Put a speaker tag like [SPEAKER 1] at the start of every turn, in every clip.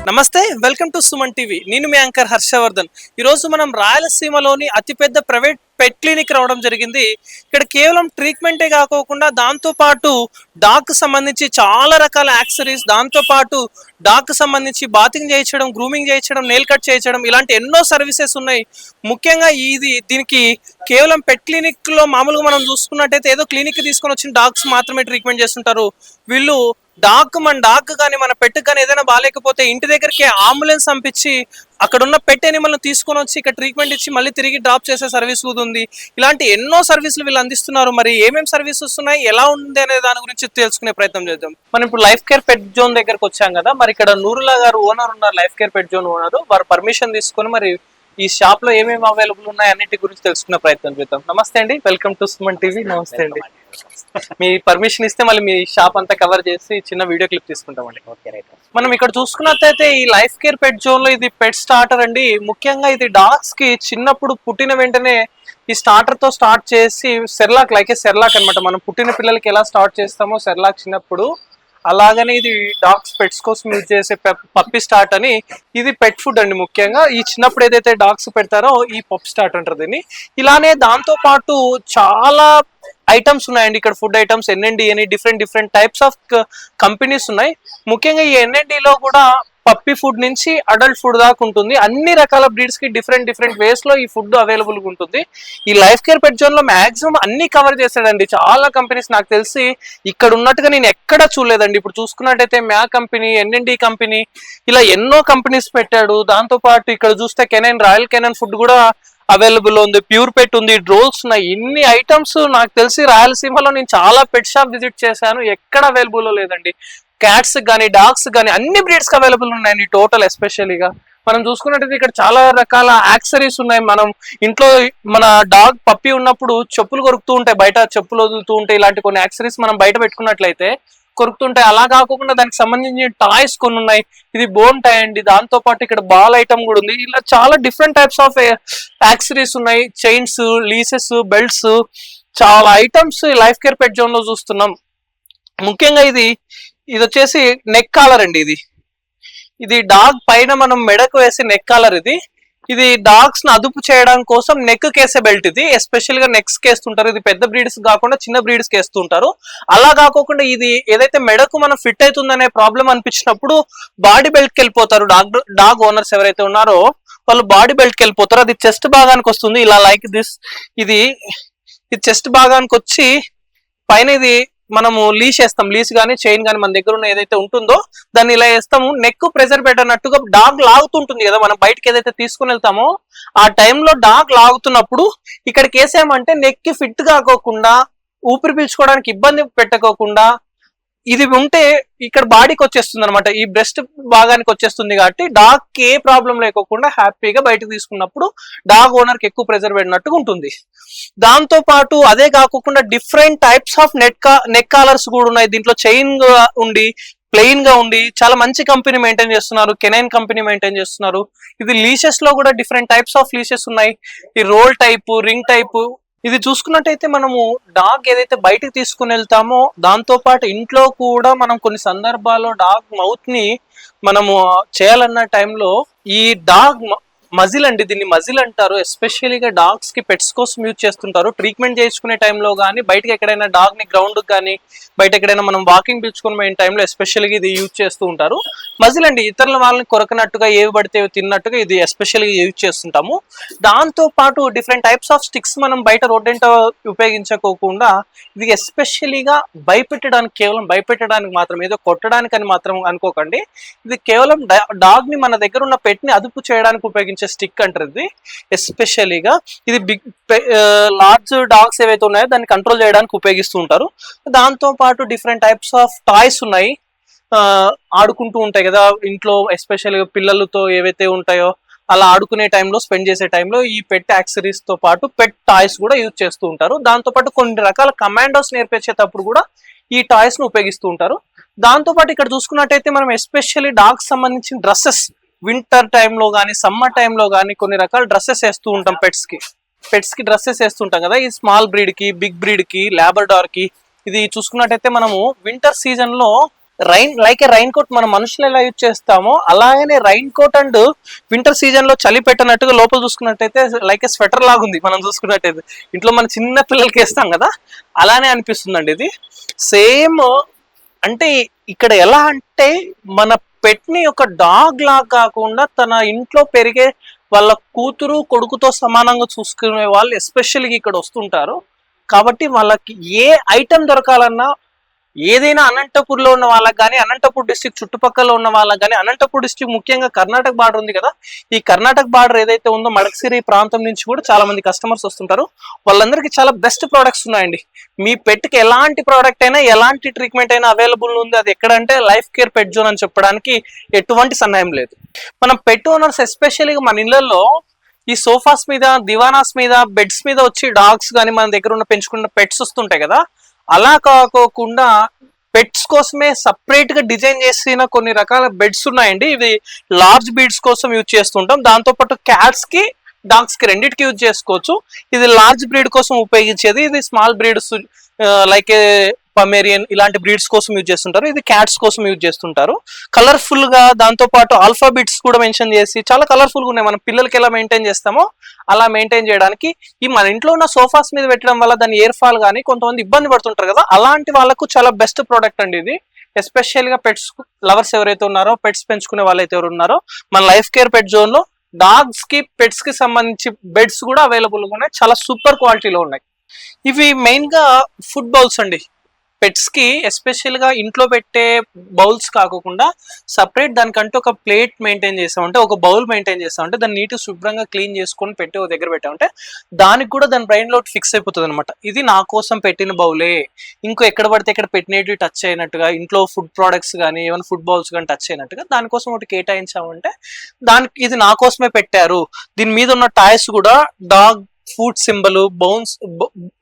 [SPEAKER 1] నమస్తే, welcome to Suman TV. నేను మీ anchor Harshavardhan. ఈరోజు మనం రాయలసీమలోని అతిపెద్ద ప్రైవేట్ పెట్ క్లినిక్ రావడం జరిగింది. ఇక్కడ కేవలం ట్రీట్మెంటే కాకోకుండా దాంతోపాటు డాగ్కి సంబంధించి చాలా రకాల యాక్సెసరీస్, దాంతోపాటు డాగ్కి సంబంధించి బాతింగ్ చేయించడం, గ్రూమింగ్ చేయించడం, నెయిల్ కట్ చేయించడం, ఇలాంటి ఎన్నో సర్వీసెస్ ఉన్నాయి. ముఖ్యంగా దీనికి కేవలం పెట్ క్లినిక్లో మామూలుగా మనం చూసుకున్నట్టయితే ఏదో క్లినిక్ తీసుకొని వచ్చిన డాగ్స్ మాత్రమే ట్రీట్మెంట్ చేస్తుంటారు. వీళ్ళు మన డాగ్ కానీ మన పెట్ కానీ ఏదైనా బాగాలేకపోతే ఇంటి దగ్గరికి అంబులెన్స్ పంపించి అక్కడ ఉన్న పెట్ ఎనిమల్ తీసుకొని వచ్చి ఇక్కడ ట్రీట్మెంట్ ఇచ్చి మళ్ళీ తిరిగి డ్రాప్ చేసే సర్వీస్ కూడా ఉంది. ఇలాంటి ఎన్నో సర్వీసులు వీళ్ళు అందిస్తున్నారు. మరి ఏమేమి సర్వీసెస్ ఉన్నాయి, ఎలా ఉంది అనే దాని గురించి తెలుసుకునే ప్రయత్నం చేద్దాం. మనం ఇప్పుడు లైఫ్ కేర్ పెట్ జోన్ దగ్గరకు వచ్చాం కదా. మరి ఇక్కడ నూరులా గారు ఓనర్ ఉన్నారు, life care pet zone owner. వారు పర్మిషన్ తీసుకొని మరి ఈ షాప్ లో ఏమేమి అవైలబుల్ ఉన్నాయి అన్నిటి గురించి తెలుసుకునే ప్రయత్నం చేద్దాం. నమస్తే అండి, వెల్కమ్ టు సుమన్ టీవీ. నమస్తే అండి. మీ పర్మిషన్ ఇస్తే మళ్ళీ మీ షాప్ అంతా కవర్ చేసి చిన్న వీడియో క్లిప్ తీసుకుంటామండి. మనం ఇక్కడ చూసుకున్నట్లయితే ఈ లైఫ్ కేర్ పెట్ జోన్ లో ఇది పెట్ స్టార్టర్ అండి. ముఖ్యంగా ఇది డాగ్స్ కి చిన్నప్పుడు పుట్టిన వెంటనే ఈ స్టార్టర్ తో స్టార్ట్ చేసి సెర్లాక్ సెర్లాక్ అనమాట. మనం పుట్టిన పిల్లలకి ఎలా స్టార్ట్ చేస్తామో సెర్లాక్ చిన్నప్పుడు, అలాగనే ఇది డాగ్స్ పెట్స్ కోసం యూజ్ చేసే పప్పి స్టార్ట్ అని. ఇది పెట్ ఫుడ్ అండి. ముఖ్యంగా ఈ చిన్నప్పుడు ఏదైతే డాగ్స్ పెడతారో ఈ పప్ స్టార్ట్ అంటారు దీన్ని. ఇలానే దాంతో పాటు చాలా ఐటమ్స్ ఉన్నాయండి ఇక్కడ. ఫుడ్ ఐటమ్స్ ఎన్ఎండి అని డిఫరెంట్ టైప్స్ ఆఫ్ కంపెనీస్ ఉన్నాయి. ముఖ్యంగా ఈ ఎన్ఎండిలో కూడా పప్పి ఫుడ్ నుంచి అడల్ట్ ఫుడ్ దాకా ఉంటుంది. అన్ని రకాల బ్రీడ్స్ కి డిఫరెంట్ వేస్ లో ఈ ఫుడ్ అవైలబుల్ గా ఉంటుంది. ఈ లైఫ్ కేర్ పెట్ జోన్ లో మాక్సిమం అన్ని కవర్ చేస్తాడండి. చాలా కంపెనీస్ నాకు తెలిసి ఇక్కడ ఉన్నట్టుగా నేను ఎక్కడ చూడలేదండి. ఇప్పుడు చూసుకున్నట్టయితే మ్యా కంపెనీ, ఎన్ఎండి కంపెనీ, ఇలా ఎన్నో కంపెనీస్ పెట్టాడు. దాంతో పాటు ఇక్కడ చూస్తే కెనైన్, రాయల్ కెనైన్ ఫుడ్ కూడా అవైలబుల్ ఉంది, ప్యూర్ పెట్ ఉంది, డ్రోల్స్ ఉన్నాయి. ఇన్ని ఐటమ్స్ నాకు తెలిసి రాయలసీమలో నేను చాలా పెట్ షాప్ విజిట్ చేశాను, ఎక్కడ అవైలబుల్ లేదండి. క్యాట్స్ కానీ డాగ్స్ కానీ అన్ని బ్రీడ్స్ అవైలబుల్ ఉన్నాయండి టోటల్. ఎస్పెషల్లీగా మనం చూసుకున్నట్టయితే ఇక్కడ చాలా రకాల యాక్సెసరీస్ ఉన్నాయి. మనం ఇంట్లో మన డాగ్ పప్పి ఉన్నప్పుడు చెప్పులు కొరుకుతూ ఉంటాయి, బయట చెప్పులు వదులుతూ ఉంటాయి. ఇలాంటి కొన్ని యాక్సెసరీస్ మనం బయట పెట్టుకున్నట్లయితే కొరుకుతుంటాయి. అలా కాకుండా దానికి సంబంధించిన టాయ్స్ కొన్ని ఉన్నాయి. ఇది బోన్ టాయ్ అండి. దాంతో పాటు ఇక్కడ బాల్ ఐటమ్ కూడా ఉంది. ఇలా చాలా డిఫరెంట్ టైప్స్ ఆఫ్ యాక్సెసరీస్ ఉన్నాయి. చైన్స్, లీసెస్, బెల్ట్స్, చాలా items life care pet zone లో చూస్తున్నాం. ముఖ్యంగా ఇది వచ్చేసి నెక్ కాలర్ అండి. ఇది డాగ్ పైన మనం మెడకు వేసే నెక్ కాలర్. ఇది డాగ్స్ ని అదుపు చేయడం కోసం నెక్ కేసే బెల్ట్. ఇది ఎస్పెషల్ గా నెక్స్ కేస్తుంటారు. ఇది పెద్ద బ్రీడ్స్ కాకుండా చిన్న బ్రీడ్స్ కేస్తుంటారు. అలా కాకుండా ఇది ఏదైతే మెడకు మనం ఫిట్ అవుతుందనే ప్రాబ్లం అనిపించినప్పుడు బాడీ బెల్ట్ కి వెళ్ళిపోతారు. డాగ్ ఓనర్స్ ఎవరైతే ఉన్నారో వాళ్ళు బాడీ బెల్ట్ కి వెళ్ళిపోతారు. అది చెస్ట్ భాగానికి వస్తుంది. ఇలా లైక్ దిస్. ఇది చెస్ట్ భాగానికి వచ్చి పైన ఇది మనము లీష్ వేస్తాం. లీష్ కానీ చైన్ కానీ మన దగ్గర ఉన్న ఏదైతే ఉంటుందో దాన్ని ఇలా వేస్తాము. నెక్ ప్రెజర్ పెట్టినట్టుగా డాగ్ లాగుతుంటుంది కదా, మనం బయటకి ఏదైతే తీసుకుని వెళ్తామో ఆ టైంలో డాగ్ లాగుతున్నప్పుడు ఇక్కడికి వేసామంటే నెక్ కి ఫిట్ కాకోకుండా, ఊపిరి పీల్చుకోవడానికి ఇబ్బంది పెట్టకోకుండా ఇది ఉంటే ఇక్కడ బాడీకి వచ్చేస్తుంది అనమాట. ఈ బ్రెస్ట్ భాగానికి వచ్చేస్తుంది కాబట్టి డాగ్ కి ఏ ప్రాబ్లం లేకోకుండా హ్యాపీగా బయటకు తీసుకున్నప్పుడు డాగ్ ఓనర్ కి ఎక్కువ ప్రెజర్ పెట్టినట్టుగా ఉంటుంది. దాంతో పాటు అదే కాకుండా different types of neck collars కూడా ఉన్నాయి. దీంట్లో చైన్ ఉండి ప్లెయిన్ గా ఉండి చాలా మంచి కంపెనీ మెయింటైన్ చేస్తున్నారు. కెనైన్ కంపెనీ మెయింటైన్ చేస్తున్నారు. ఇది లీషెస్ లో కూడా డిఫరెంట్ టైప్స్ ఆఫ్ లీషెస్ ఉన్నాయి. ఈ రోల్ టైప్, రింగ్ టైప్. ఇది చూసుకున్నట్టయితే మనము డాగ్ ఏదైతే బయటకు తీసుకుని వెళ్తామో దాంతో పాటు ఇంట్లో కూడా మనం కొన్ని సందర్భాల్లో డాగ్ మౌత్ ని మనము చేయాలన్న టైంలో ఈ డాగ్ మజిల్ అండి, దీన్ని మజిల్ అంటారు. ఎస్పెషలీగా డాగ్స్ కి పెట్స్ కోసం యూజ్ చేస్తుంటారు. ట్రీట్మెంట్ చేసుకునే టైంలో కానీ బయటకి ఎక్కడైనా డాగ్ ని గ్రౌండ్ కానీ బయట ఎక్కడైనా మనం వాకింగ్ పిలుచుకుని పోయిన టైంలో ఎస్పెషల్గా ఇది యూజ్ చేస్తూ ఉంటారు. మజిల్ అండి, ఇతరుల వాళ్ళని కొరకనట్టుగా ఏవి పడితే తిన్నట్టుగా ఇది ఎస్పెషల్గా యూజ్ చేస్తుంటాము. దాంతో పాటు డిఫరెంట్ టైప్స్ ఆఫ్ స్టిక్స్ మనం బయట రోడ్డెంట ఉపయోగించుకోకుండా ఇది ఎస్పెషలీగా భయపెట్టడానికి, కేవలం భయపెట్టడానికి మాత్రం, ఏదో కొట్టడానికి అని మాత్రం అనుకోకండి. ఇది కేవలం డాగ్ ని, మన దగ్గర ఉన్న పెట్ ని అదుపు చేయడానికి ఉపయోగించే స్టిక్ అంటారు. ఇది ఎస్పెషలీగా ఇది లార్జ్ డాగ్స్ ఏవైతే ఉన్నాయో దాన్ని కంట్రోల్ చేయడానికి ఉపయోగిస్తూ ఉంటారు. దాంతో పాటు డిఫరెంట్ టైప్స్ ఆఫ్ టాయ్స్ ఉన్నాయి. ఆడుకుంటూ ఉంటాయి కదా ఇంట్లో, ఎస్పెషల్గా పిల్లలతో ఏవైతే ఉంటాయో అలా ఆడుకునే టైంలో, స్పెండ్ చేసే టైంలో ఈ పెట్ యాక్సెసరీస్ తో పాటు పెట్ టాయ్స్ కూడా యూజ్ చేస్తూ ఉంటారు. దాంతో పాటు కొన్ని రకాల కమాండోస్ నేర్పించేటప్పుడు కూడా ఈ టాయ్స్ ను ఉపయోగిస్తూ ఉంటారు. దాంతో పాటు ఇక్కడ చూసుకున్నట్టయితే మనం ఎస్పెషల్లీ డాగ్స్ సంబంధించిన డ్రెస్సెస్, వింటర్ టైంలో కానీ సమ్మర్ టైంలో కానీ కొన్ని రకాల డ్రెస్సెస్ వేస్తూ ఉంటాం. పెట్స్ కి డ్రెస్సెస్ వేస్తుంటాం కదా. ఈ స్మాల్ బ్రీడ్ కి, బిగ్ బ్రీడ్ కి, లాబ్రడార్ కి. ఇది చూసుకున్నట్టయితే మనము వింటర్ సీజన్ లో రైన్ కోట్ మన మనుషులు ఎలా యూజ్ చేస్తామో అలాగనే raincoat and winter season లో చలి పెట్టనట్టుగా లోపల చూసుకున్నట్టయితే లైక్ ఏ స్వెటర్ లాగా ఉంది. మనం చూసుకున్నట్టయితే ఇంట్లో మన చిన్న పిల్లలకి వేస్తాం కదా, అలానే అనిపిస్తుందండి ఇది. సేమ్ అంటే ఇక్కడ ఎలా అంటే మన పెట్ ని ఒక డాగ్ లాగా కాకుండా తన ఇంట్లో పెరిగే వాళ్ళ కూతురు కొడుకుతో సమానంగా చూసుకునే వాళ్ళు ఎస్పెషల్గా ఇక్కడ వస్తుంటారు. కాబట్టి వాళ్ళకి ఏ ఐటెం దొరకాలన్నా, ఏదైనా అనంతపూర్లో ఉన్న వాళ్ళకి కానీ, అనంతపూర్ డిస్టిక్ చుట్టుపక్కల ఉన్న వాళ్ళకి కానీ, అనంతపూర్ డిస్టిక్ ముఖ్యంగా కర్ణాటక బార్డర్ ఉంది కదా, ఈ కర్ణాటక బార్డర్ ఏదైతే ఉందో మడకసిరి ప్రాంతం నుంచి కూడా చాలా మంది కస్టమర్స్ వస్తుంటారు. వాళ్ళందరికీ చాలా బెస్ట్ ప్రోడక్ట్స్ ఉన్నాయండి. మీ పెట్కి ఎలాంటి ప్రోడక్ట్ అయినా, ఎలాంటి ట్రీట్మెంట్ అయినా అవైలబుల్ ఉంది. అది ఎక్కడంటే లైఫ్ కేర్ పెట్ జోన్ అని చెప్పడానికి ఎటువంటి సన్నాయం లేదు. మనం పెట్ ఓనర్స్ ఎస్పెషల్గా మన ఇళ్లలో ఈ సోఫాస్ మీద, దివానాస్ మీద, బెడ్స్ మీద వచ్చి డాగ్స్ కానీ మన దగ్గర ఉన్న పెంచుకున్న పెట్స్ వస్తుంటాయి కదా, అలా కాకోకుండా పెట్స్ కోసమే సపరేట్ గా డిజైన్ చేసిన కొన్ని రకాల బెడ్స్ ఉన్నాయండి. ఇవి లార్జ్ బీడ్స్ కోసం యూజ్ చేస్తుంటాం. దాంతోపాటు క్యాట్స్ కి, డాగ్స్ కి రెండింటికి యూజ్ చేసుకోవచ్చు. ఇది లార్జ్ బ్రీడ్ కోసం ఉపయోగించేది, ఇది స్మాల్ బ్రీడ్స్ లైక్ పమేరియన్ ఇలాంటి బ్రీడ్స్ కోసం యూజ్ చేస్తుంటారు. ఇది క్యాట్స్ కోసం యూజ్ చేస్తుంటారు. కలర్ఫుల్ గా దాంతో పాటు ఆల్ఫా బిట్స్ కూడా మెన్షన్ చేసి చాలా కలర్ఫుల్ గా ఉన్నాయి. మనం పిల్లలకి ఎలా మెయింటైన్ చేస్తామో అలా మెయింటైన్ చేయడానికి ఈ మన ఇంట్లో ఉన్న సోఫాస్ మీద పెట్టడం వల్ల దాని ఎయిర్ ఫాల్ కానీ కొంతమంది ఇబ్బంది పడుతుంటారు కదా, అలాంటి వాళ్ళకు చాలా బెస్ట్ ప్రోడక్ట్ అండి ఇది. ఎస్పెషల్ గా పెట్స్ లవర్స్ ఎవరైతే ఉన్నారో, పెట్స్ పెంచుకునే వాళ్ళైతే ఎవరు ఉన్నారో, మన లైఫ్ కేర్ పెట్ జోన్ లో డాగ్స్ కి, పెట్స్ కి సంబంధించి బెడ్స్ కూడా అవైలబుల్ గా ఉన్నాయి. చాలా సూపర్ క్వాలిటీలో ఉన్నాయి. ఇవి మెయిన్ గా ఫుడ్ బౌల్స్ అండి. పెట్స్ కి ఎస్పెషల్ గా ఇంట్లో పెట్టే బౌల్స్ కాకుండా సపరేట్ దానికంటే ఒక ప్లేట్ మెయింటైన్ చేస్తామంటే, ఒక బౌల్ మెయింటైన్ చేస్తామంటే, దాన్ని నీట్ శుభ్రంగా క్లీన్ చేసుకొని పెట్టి ఒక దగ్గర పెట్టామంటే దానికి కూడా దాని బ్రెయిన్ లో ఫిక్స్ అయిపోతుంది అనమాట. ఇది నా కోసం పెట్టిన బౌలే, ఇంకో ఎక్కడ పడితే ఎక్కడ పెట్టినవి టచ్ అయినట్టుగా, ఇంట్లో ఫుడ్ ప్రోడక్ట్స్ కానీ ఏమైనా ఫుడ్ బౌల్స్ కానీ టచ్ అయినట్టుగా దానికోసం ఒకటి కేటాయించామంటే దానికి ఇది నా కోసమే పెట్టారు. దీని మీద ఉన్న టాయ్స్ కూడా dog food symbol, bones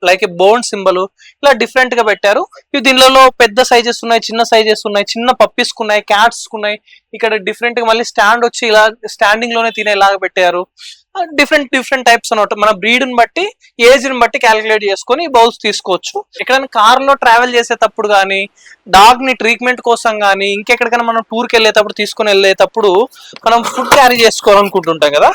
[SPEAKER 1] like bone symbol ఇలా డిఫరెంట్ గా పెట్టారు. ఇవి దీనిలో పెద్ద సైజెస్ ఉన్నాయి, చిన్న సైజెస్ ఉన్నాయి, చిన్న పప్పీస్ ఉన్నాయి, క్యాట్స్ ఉన్నాయి. ఇక్కడ డిఫరెంట్ గా మళ్ళీ స్టాండ్ వచ్చి ఇలా స్టాండింగ్ లోనే తినేలాగా పెట్టారు. డిఫరెంట్ టైప్స్ అనమాట. మన బ్రీడ్ ని బట్టి, ఏజ్ ని బట్టి క్యాలిక్యులేట్ చేసుకొని బౌల్స్ తీసుకోవచ్చు. ఎక్కడైనా కార్ లో ట్రావెల్ చేసేటప్పుడు కానీ, డాగ్ ని ట్రీట్మెంట్ కోసం కానీ, ఇంకెక్కడికైనా మనం టూర్కి వెళ్ళేటప్పుడు తీసుకుని వెళ్ళేటప్పుడు మనం ఫుడ్ క్యారీ చేసుకోవాలనుకుంటుంటాం కదా,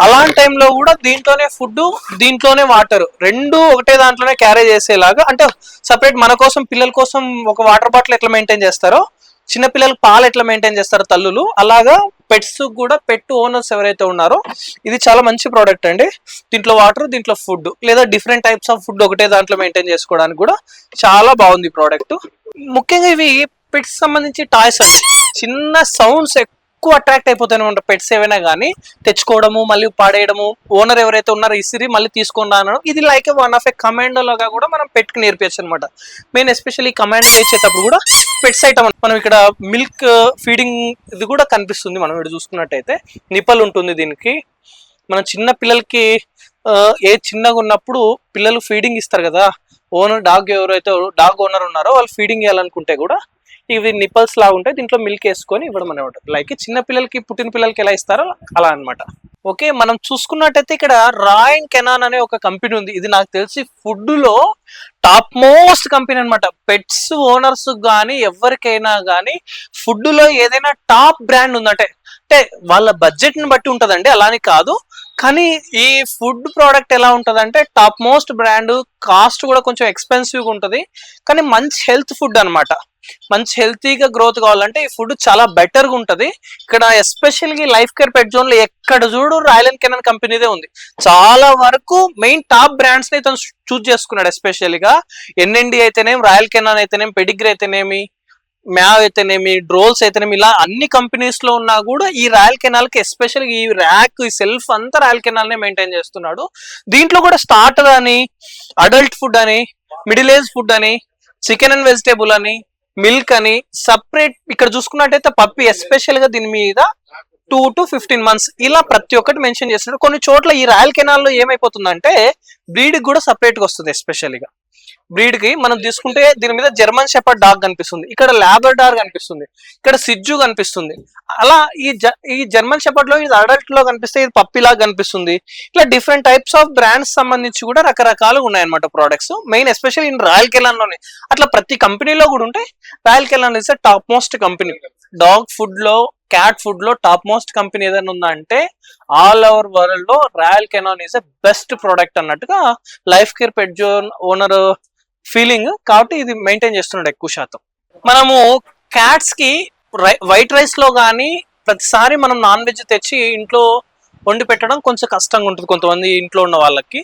[SPEAKER 1] అలాంటి టైంలో కూడా దీంట్లోనే ఫుడ్, దీంట్లోనే వాటర్ రెండు ఒకటే దాంట్లోనే క్యారీ చేసేలాగా, అంటే సపరేట్ మన కోసం, పిల్లల కోసం ఒక వాటర్ బాటిల్ ఎట్లా మెయింటైన్ చేస్తారో, చిన్నపిల్లలకు పాలు ఎట్లా మెయింటైన్ చేస్తారో తల్లులు, అలాగా పెట్స్ కూడా పెట్ ఓనర్స్ ఎవరైతే ఉన్నారో ఇది చాలా మంచి ప్రోడక్ట్ అండి. దీంట్లో వాటర్, దీంట్లో ఫుడ్, లేదా డిఫరెంట్ టైప్స్ ఆఫ్ ఫుడ్ ఒకటే దాంట్లో మెయింటైన్ చేసుకోవడానికి కూడా చాలా బాగుంది ప్రోడక్ట్. ముఖ్యంగా ఇవి పెట్స్ సంబంధించి టాయ్స్ అండి. చిన్న సౌండ్స్ ఎక్కువ అట్రాక్ట్ అయిపోతాయి అనమాట పెట్స్ ఏవైనా కానీ. తెచ్చుకోవడము, మళ్ళీ పాడేయడము, ఓనర్ ఎవరైతే ఉన్నారో ఇసిరి మళ్ళీ తీసుకొని రానడం, ఇది like one of A commando లాగా కూడా మనం పెట్ కి నేర్పించచ్చు అనమాట. మెయిన్ ఎస్పెషల్లీ కమాండో ఇచ్చేటప్పుడు కూడా పెట్స్ ఐటమ్ మనం ఇక్కడ మిల్క్ ఫీడింగ్ ఇది కూడా కనిపిస్తుంది. మనం ఇక్కడ చూసుకున్నట్టయితే నిప్పల్ ఉంటుంది దీనికి. మన చిన్న పిల్లలకి ఏ చిన్నగా ఉన్నప్పుడు పిల్లలు ఫీడింగ్ ఇస్తారు కదా, ఓనర్ డాగ్ ఎవరైతే డాగ్ ఓనర్ ఉన్నారో వాళ్ళు ఫీడింగ్ ఇవ్వాలనుకుంటే కూడా ఇవి నిప్పల్స్ లాగా ఉంటాయి. దీంట్లో మిల్క్ వేసుకొని ఇవ్వడం అనమాట. లైక్ చిన్న పిల్లలకి, పుట్టిన పిల్లలకి ఎలా ఇస్తారో అలా అనమాట. ఓకే, మనం చూసుకున్నట్టయితే ఇక్కడ రాయ్ అండ్ కెనాన్ అనే ఒక కంపెనీ ఉంది. ఇది నాకు తెలిసి ఫుడ్ లో టాప్ మోస్ట్ కంపెనీ అనమాట. పెట్స్ ఓనర్స్ కానీ ఎవరికైనా కానీ ఫుడ్ లో ఏదైనా టాప్ బ్రాండ్ ఉందంటే, అంటే వాళ్ళ బడ్జెట్ ని బట్టి ఉంటదండి, అలానే కాదు. కానీ ఈ ఫుడ్ ప్రోడక్ట్ ఎలా ఉంటదంటే టాప్ మోస్ట్ బ్రాండ్, కాస్ట్ కూడా కొంచెం ఎక్స్పెన్సివ్ గా ఉంటది, కానీ మంచి హెల్త్ ఫుడ్ అనమాట. మంచి హెల్తీగా గ్రోత్ కావాలంటే ఈ ఫుడ్ చాలా బెటర్ గా ఉంటది. ఇక్కడ ఎస్పెషల్గా లైఫ్ కేర్ పెట్ జోన్ లో ఎక్కడ చూడు రాయల్ అండ్ కెనాన్ కంపెనీదే ఉంది. చాలా వరకు మెయిన్ టాప్ బ్రాండ్స్ ని ఇతను చూస్ చేసుకున్నాడు. ఎస్పెషల్గా ఎన్ఎన్డి అయితేనేమి, రాయల్ కెనాన్ అయితేనేమి, పెడిగ్రీ అయితేనేమి, మ్యావ్ అయితేనేమి, డ్రోల్స్ అయితేనేమి, ఇలా అన్ని కంపెనీస్ లో ఉన్నా కూడా ఈ రాయల్ కెనాల్ కి ఎస్పెషల్గా ఈ ర్యాక్, ఈ సెల్ఫ్ అంతా రాయల్ కెనాల్ నే మెయింటైన్ చేస్తున్నాడు. దీంట్లో కూడా స్టార్టర్ అని, అడల్ట్ ఫుడ్ అని, మిడిల్ ఏజ్ ఫుడ్ అని, చికెన్ అండ్ వెజిటేబుల్ అని, మిల్క్ అని సపరేట్. ఇక్కడ చూసుకున్నట్టయితే పప్పి ఎస్పెషల్ గా దీని మీద 2 to 15 months ఇలా ప్రతి ఒక్కటి మెన్షన్ చేస్తున్నాడు. కొన్ని చోట్ల ఈ రాయల్ కెనాల్ లో ఏమైపోతుందంటే బ్రీడ్ కూడా సపరేట్ గా వస్తుంది. ఎస్పెషల్గా బ్రీడ్ కి మనం తీసుకుంటే దీని మీద జర్మన్ షెపర్డ్ డాగ్ కనిపిస్తుంది, ఇక్కడ లాబ్రడార్ కనిపిస్తుంది, ఇక్కడ సిజ్జు కనిపిస్తుంది. అలా ఈ జర్మన్ షెపర్డ్ లో ఇది అడల్ట్ లో కనిపిస్తే ఇది పప్పి లాగా కనిపిస్తుంది. ఇట్లా డిఫరెంట్ టైప్స్ ఆఫ్ బ్రాండ్స్ సంబంధించి కూడా రకరకాలుగా ఉన్నాయన్నమాట products. Main special in Royal Canin లోనే అట్లా ప్రతి కంపెనీలో కూడా ఉంటాయి. Royal Canin is top most company. Dog food లో, క్యాట్ ఫుడ్ లో టాప్ మోస్ట్ కంపెనీ ఏదైనా ఉందా అంటే ఆల్ ఓవర్ వరల్డ్ లో Royal Canin is a best product అన్నట్టుగా life care pet zone owner feeling. కాబట్టి ఇది మెయింటైన్ చేస్తున్నాడు ఎక్కువ శాతం. మనము క్యాట్స్ కి వైట్ రైస్ లో కానీ ప్రతిసారి మనం నాన్ వెజ్ తెచ్చి ఇంట్లో వండి పెట్టడం కొంచెం కష్టంగా ఉంటుంది కొంతమంది ఇంట్లో ఉన్న వాళ్ళకి.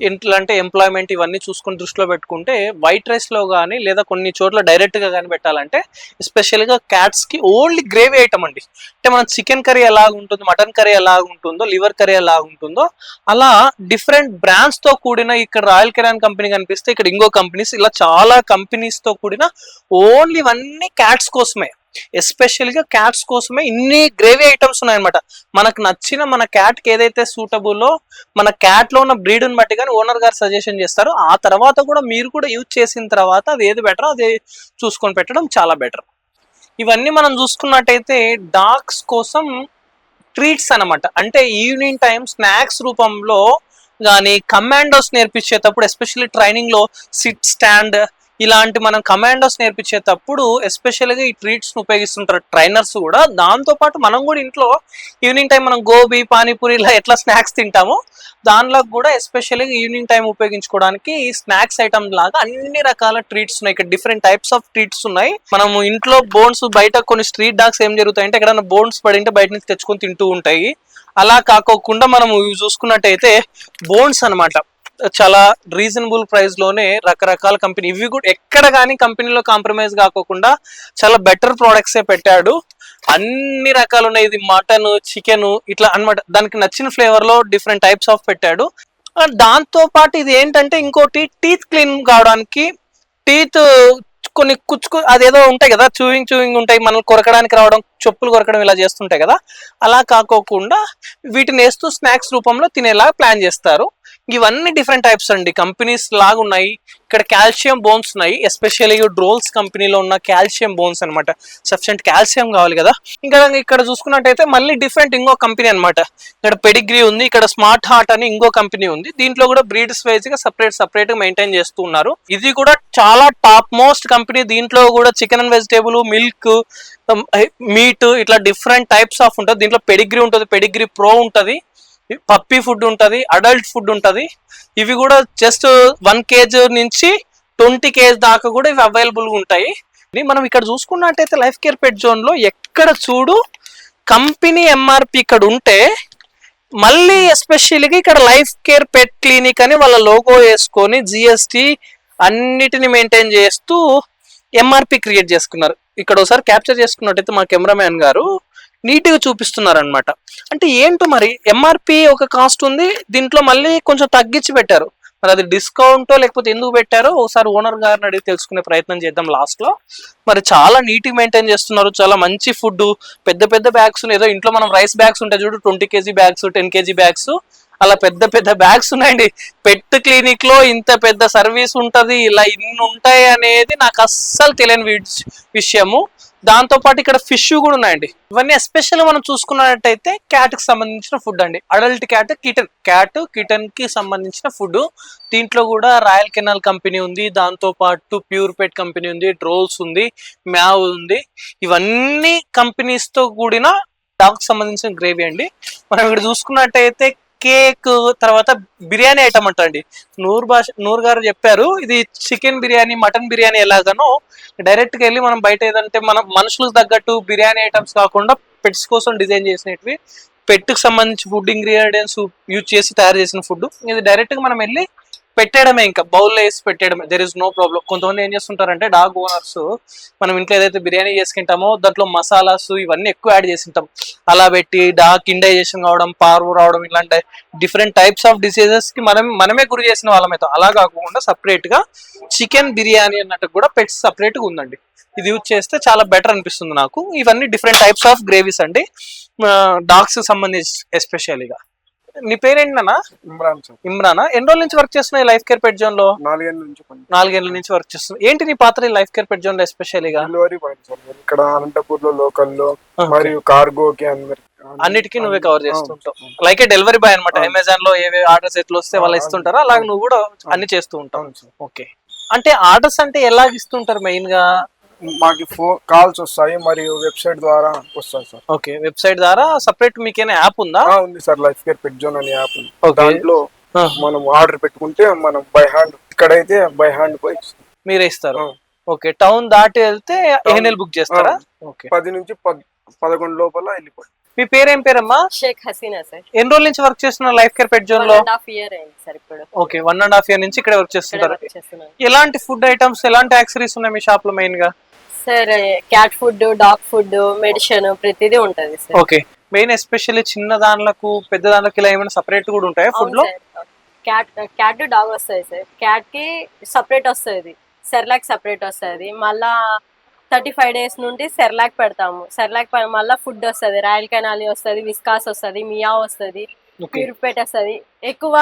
[SPEAKER 1] ఇంట్లో అంటే ఎంప్లాయ్మెంట్ ఇవన్నీ చూసుకుని దృష్టిలో పెట్టుకుంటే వైట్ రైస్ లో కానీ లేదా కొన్ని చోట్ల డైరెక్ట్ గా కానీ పెట్టాలంటే ఎస్పెషల్ గా క్యాట్స్ కి ఓన్లీ గ్రేవీ ఐటమ్ అండి. అంటే మనం చికెన్ కర్రీ ఎలా ఉంటుందో, మటన్ కర్రీ ఎలా ఉంటుందో, లివర్ కర్రీ ఎలా ఉంటుందో అలా డిఫరెంట్ బ్రాండ్స్ తో కూడిన, ఇక్కడ రాయల్ కెనాన్ కంపెనీ కనిపిస్తే ఇక్కడ ఇంకో కంపెనీస్, ఇలా చాలా కంపెనీస్ తో కూడిన ఓన్లీ ఇవన్నీ క్యాట్స్ కోసమే, ఎస్పెషల్ గా క్యాట్స్ కోసమే ఇన్ని గ్రేవీ ఐటమ్స్ ఉన్నాయన్నమాట. మనకు నచ్చిన మన క్యాట్ కి ఏదైతే సూటబుల్లో మన క్యాట్ లో ఉన్న బ్రీడ్ ని బట్టి కానీ ఓనర్ గారు సజెషన్ చేస్తారు. ఆ తర్వాత కూడా మీరు కూడా యూజ్ చేసిన తర్వాత అది ఏది బెటర్ అది చూసుకొని పెట్టడం చాలా బెటర్. ఇవన్నీ మనం చూసుకున్నట్టయితే డాగ్స్ కోసం ట్రీట్స్ అనమాట. అంటే ఈవినింగ్ టైం స్నాక్స్ రూపంలో కానీ కమాండోస్ నేర్పించేటప్పుడు, ఎస్పెషల్లీ ట్రైనింగ్ లో సిట్ స్టాండ్ ఇలాంటి మనం కమాండోస్ నేర్పించేటప్పుడు ఎస్పెషల్గా ఈ ట్రీట్స్ ను ఉపయోగిస్తుంటారు ట్రైనర్స్ కూడా. దాంతో పాటు మనం కూడా ఇంట్లో ఈవినింగ్ టైం మనం గోబీ, పానీపూరి ఇలా ఎట్లా స్నాక్స్ తింటామో దానిలో కూడా ఎస్పెషల్గా ఈవినింగ్ టైం ఉపయోగించుకోవడానికి స్నాక్స్ ఐటమ్ లాగా అన్ని రకాల ట్రీట్స్ ఉన్నాయి. ఇక్కడ డిఫరెంట్ టైప్స్ ఆఫ్ ట్రీట్స్ ఉన్నాయి. మనం ఇంట్లో బోన్స్, బయట కొన్ని స్ట్రీట్ డాగ్స్ ఏం జరుగుతాయంటే ఎక్కడైనా బోన్స్ పడింటే బయట నుంచి తెచ్చుకొని తింటూ ఉంటాయి. అలా కాకోకుండా మనం చూసుకున్నట్టయితే బోన్స్ అనమాట చాలా రీజనబుల్ ప్రైస్ లోనే రకరకాల కంపెనీ, ఇవి కూడా ఎక్కడ కానీ కంపెనీలో కాంప్రమైజ్ కాకోకుండా చాలా బెటర్ ప్రోడక్ట్సే పెట్టాడు. అన్ని రకాలు ఉన్నాయి. ఇది మటన్, చికెన్ ఇట్లా అన్నమాట. దానికి నచ్చిన ఫ్లేవర్ లో డిఫరెంట్ టైప్స్ ఆఫ్ పెట్టాడు. దాంతో పాటు ఇది ఏంటంటే ఇంకోటి టీత్ క్లీన్ కావడానికి, టీత్ కొన్ని అదేదో ఉంటాయి కదా, చూయింగ్ ఉంటాయి, మనం కొరకడానికి రావడం, చెప్పులు కొరకడం ఇలా చేస్తుంటాయి కదా, అలా కాకోకుండా వీటిని వేస్తూ స్నాక్స్ రూపంలో తినేలా ప్లాన్ చేస్తారు. ఇవన్నీ డిఫరెంట్ టైప్స్ అండి, కంపెనీస్ లాగా ఉన్నాయి. ఇక్కడ కాల్షియం బోన్స్ ఉన్నాయి, ఎస్పెషల్లీ డ్రోల్స్ కంపెనీలో ఉన్న కాల్షియం బోన్స్ అనమాట. సఫిషియెంట్ కాల్షియం కావాలి కదా. ఇంకా ఇక్కడ చూసుకున్నట్టయితే మళ్ళీ డిఫరెంట్ ఇంకో కంపెనీ అనమాట. ఇక్కడ పెడిగ్రీ ఉంది, ఇక్కడ స్మార్ట్ హార్ట్ అని ఇంకో కంపెనీ ఉంది. దీంట్లో కూడా బ్రీడ్స్ వైజ్ గా సపరేట్ గా మెయింటైన్ చేస్తూ ఉన్నారు. ఇది కూడా చాలా టాప్ మోస్ట్ కంపెనీ. దీంట్లో కూడా chicken and vegetable, milk, meet ఇట్లా డిఫరెంట్ టైప్స్ ఆఫ్ ఉంటుంది. దీంట్లో పెడిగ్రీ ఉంటుంది, పెడిగ్రీ ప్రో ఉంటుంది, పప్పీ ఫుడ్ ఉంటుంది, అడల్ట్ ఫుడ్ ఉంటుంది. ఇవి కూడా జస్ట్ 1 kg నుంచి 20 kg దాకా కూడా ఇవి అవైలబుల్గా ఉంటాయి. మనం ఇక్కడ చూసుకున్నట్టయితే లైఫ్ కేర్ పెట్ జోన్ లో ఎక్కడ చూడు కంపెనీ ఎంఆర్పి ఇక్కడ ఉంటే, మళ్ళీ ఎస్పెషల్గా ఇక్కడ లైఫ్ కేర్ పెట్ క్లినిక్ అని వాళ్ళ లోగో వేసుకొని జిఎస్టి అన్నిటిని మెయింటైన్ చేస్తూ ఎంఆర్పి క్రియేట్ చేసుకున్నారు. ఇక్కడ ఒకసారి క్యాప్చర్ చేసుకున్నట్టయితే మా కెమెరామ్యాన్ గారు నీట్ గా చూపిస్తున్నారు అనమాట. అంటే ఏంటో మరి ఎంఆర్పి ఒక కాస్ట్ ఉంది, దీంట్లో మళ్ళీ కొంచెం తగ్గించి పెట్టారు. మరి అది డిస్కౌంట్ లేకపోతే ఎందుకు పెట్టారో ఒకసారి ఓనర్ గారిని అడిగి తెలుసుకునే ప్రయత్నం చేద్దాం లాస్ట్ లో. మరి చాలా నీట్ గా మెయింటైన్ చేస్తున్నారు, చాలా మంచి ఫుడ్, పెద్ద పెద్ద బ్యాగ్స్. ఏదో ఇంట్లో మనం రైస్ బ్యాగ్స్ ఉంటాయి చూడు, 20 kg బ్యాగ్స్, 10 kg బ్యాగ్స్, అలా పెద్ద పెద్ద బ్యాగ్స్ ఉన్నాయండి. పెట్ క్లినిక్ లో ఇంత పెద్ద సర్వీస్ ఉంటది, ఇలా ఇన్ని ఉంటాయి అనేది నాకు అస్సలు తెలియని విషయము. దాంతో పాటు ఇక్కడ ఫిష్ కూడా ఉన్నాయండి. ఇవన్నీ ఎస్పెషల్ మనం చూసుకున్నట్టయితే క్యాట్ కి సంబంధించిన ఫుడ్ అండి. అడల్ట్ కిటన్ కి సంబంధించిన ఫుడ్. దీంట్లో కూడా రాయల్ కెనాల్ కంపెనీ ఉంది, దాంతో పాటు ప్యూర్ పెట్ కంపెనీ ఉంది, ట్రోల్స్ ఉంది, మ్యావ్ ఉంది. ఇవన్నీ కంపెనీస్ తో కూడిన డాగ్ సంబంధించిన గ్రేవీ అండి. మనం ఇక్కడ చూసుకున్నట్టయితే కేక్, తర్వాత బిర్యానీ ఐటమ్ అంటండి. నూర్ గారు చెప్పారు ఇది చికెన్ బిర్యానీ, మటన్ బిర్యానీ ఎలాగానో డైరెక్ట్ గా వెళ్ళి మనం బయట ఏదంటే మనం మనుషులకు తగ్గట్టు బిర్యానీ ఐటమ్స్ కాకుండా పెట్స్ కోసం డిజైన్ చేసినవి, పెట్ కి సంబంధించి ఫుడ్ ఇంగ్రీడియంట్స్ యూజ్ చేసి తయారు చేసిన ఫుడ్. ఇది డైరెక్ట్ గా మనం వెళ్ళి పెట్టేయడమే, ఇంకా బౌల్లో వేసి పెట్టేయడమే. There is no problem. కొంతమంది ఏం చేస్తుంటారంటే డాగ్ ఓనర్స్ మనం ఇంట్లో ఏదైతే బిర్యానీ చేసుకుంటామో దాంట్లో మసాలాస్ ఇవన్నీ ఎక్కువ యాడ్ చేసింటాం, అలా పెట్టి డాగ్ ఇండైజెషన్ కావడం, పార్వు రావడం, ఇలాంటి డిఫరెంట్ టైప్స్ ఆఫ్ డిసీజెస్ కి మనమే గురి చేసిన వాళ్ళమైతే. అలా కాకుండా సపరేట్ గా చికెన్ బిర్యానీ అన్నట్టు కూడా పెట్స్ సపరేట్ గా ఉందండి. ఇది యూజ్ చేస్తే చాలా బెటర్ అనిపిస్తుంది నాకు. ఇవన్నీ డిఫరెంట్ టైప్స్ ఆఫ్ గ్రేవీస్ అండి డాగ్స్ కి సంబంధించి ఎస్పెషల్గా. నీ పేరేంటన్నా?
[SPEAKER 2] ఇమ్రాన్ సార్.
[SPEAKER 1] ఇమ్రానా? ఎన్ని రోజుల నుంచి వర్క్ చేస్తున్నావు లైఫ్ కేర్ పెట్ జోన్ లో?
[SPEAKER 2] 4 ఏళ్ళ నుంచి
[SPEAKER 1] 4 ఏళ్ల నుంచి వర్క్ చేస్తున్నావు. ఏంటి నీ పాత్ర లైఫ్ కేర్ పెట్ జోన్ లో ఎస్పెషల్గా?
[SPEAKER 2] Delivery boy sir. ఇక్కడ అనంతపూర్ లో లోకల్ లో మరియు కార్గోకి
[SPEAKER 1] అన్నిటికీ నువ్వే కవర్ చేస్తుంటావు. లైక్ డెలివరీ బాయ్ అనమాట. అమెజాన్ లో ఏవే ఆర్డర్స్ ఎట్లా వస్తే వాళ్ళు ఇస్తుంటారా, అలాగే నువ్వు కూడా అన్ని చేస్తూ ఉంటావు. ఓకే, అంటే ఆర్డర్స్ అంటే ఎలా ఇస్తుంటారు మెయిన్ గా?
[SPEAKER 2] మాకు కాల్స్ వస్తాయి మరియు వెబ్సైట్ ద్వారా వస్తాయి సార్.
[SPEAKER 1] ఓకే, వెబ్సైట్ ద్వారా. సపరేట్ మీకేనా యాప్ ఉందా?
[SPEAKER 2] ఉంది sir, life care pet zone అనే యాప్ ఉంది. దాంట్లో మనం ఆర్డర్ పెట్టుకుంటే మనం బై హ్యాండ్, ఇక్కడైతే బై హ్యాండ్ పోయి
[SPEAKER 1] మీరే ఇస్తారు. ఓకే, టౌన్ దాటి వెళ్తే ఏఎన్ఎల్ బుక్ చేస్తారా? ఓకే,
[SPEAKER 2] 10 నుంచి 11 లోపల వెళ్ళిపోయి.
[SPEAKER 1] మీ పేరేం పేరమ్మా?
[SPEAKER 3] షేక్ హసీనా సార్.
[SPEAKER 1] ఎన్ని రోజుల నుంచి వర్క్ చేస్తున్నారు లైఫ్ కేర్ పెట్ జోన్ లో?
[SPEAKER 3] 1.5 year అయింది సార్ ఇప్పుడు.
[SPEAKER 1] ఓకే, 1.5 year నుంచి ఇక్కడ వర్క్ చేస్తుంటారు. ఎలాంటి ఫుడ్ ఐటమ్స్, ఎలాంటి యాక్సెసరీస్ ఉన్నాయి మీ షాప్ లో మెయిన్ గా?
[SPEAKER 3] Sir cat food, dog food, medicine ప్రతిదీ ఉంటది సార్.
[SPEAKER 1] ఓకే, మెయిన్ ఎస్పెషల్లీ చిన్న దానిలకు పెద్ద దానిలకు ఇలా ఏమైనా సపరేట్ కూడా ఉంటాయా ఫుడ్ లో?
[SPEAKER 3] క్యాట్ డాగ్ వస్తుంది సార్. క్యాట్ కి సపరేట్ వస్తుంది, సెర్లాక్ సపరేట్ వస్తుంది. మళ్ళా 35 days నుండి సెర్లాక్ పెడతాము. సెర్లాక్ మళ్ళీ ఫుడ్ వస్తుంది, రాయల్ కెనాలి వస్తుంది, విస్కాస్ వస్తుంది, మియా వస్తుంది, ప్యూరిపేట్ వస్తుంది. ఎక్కువ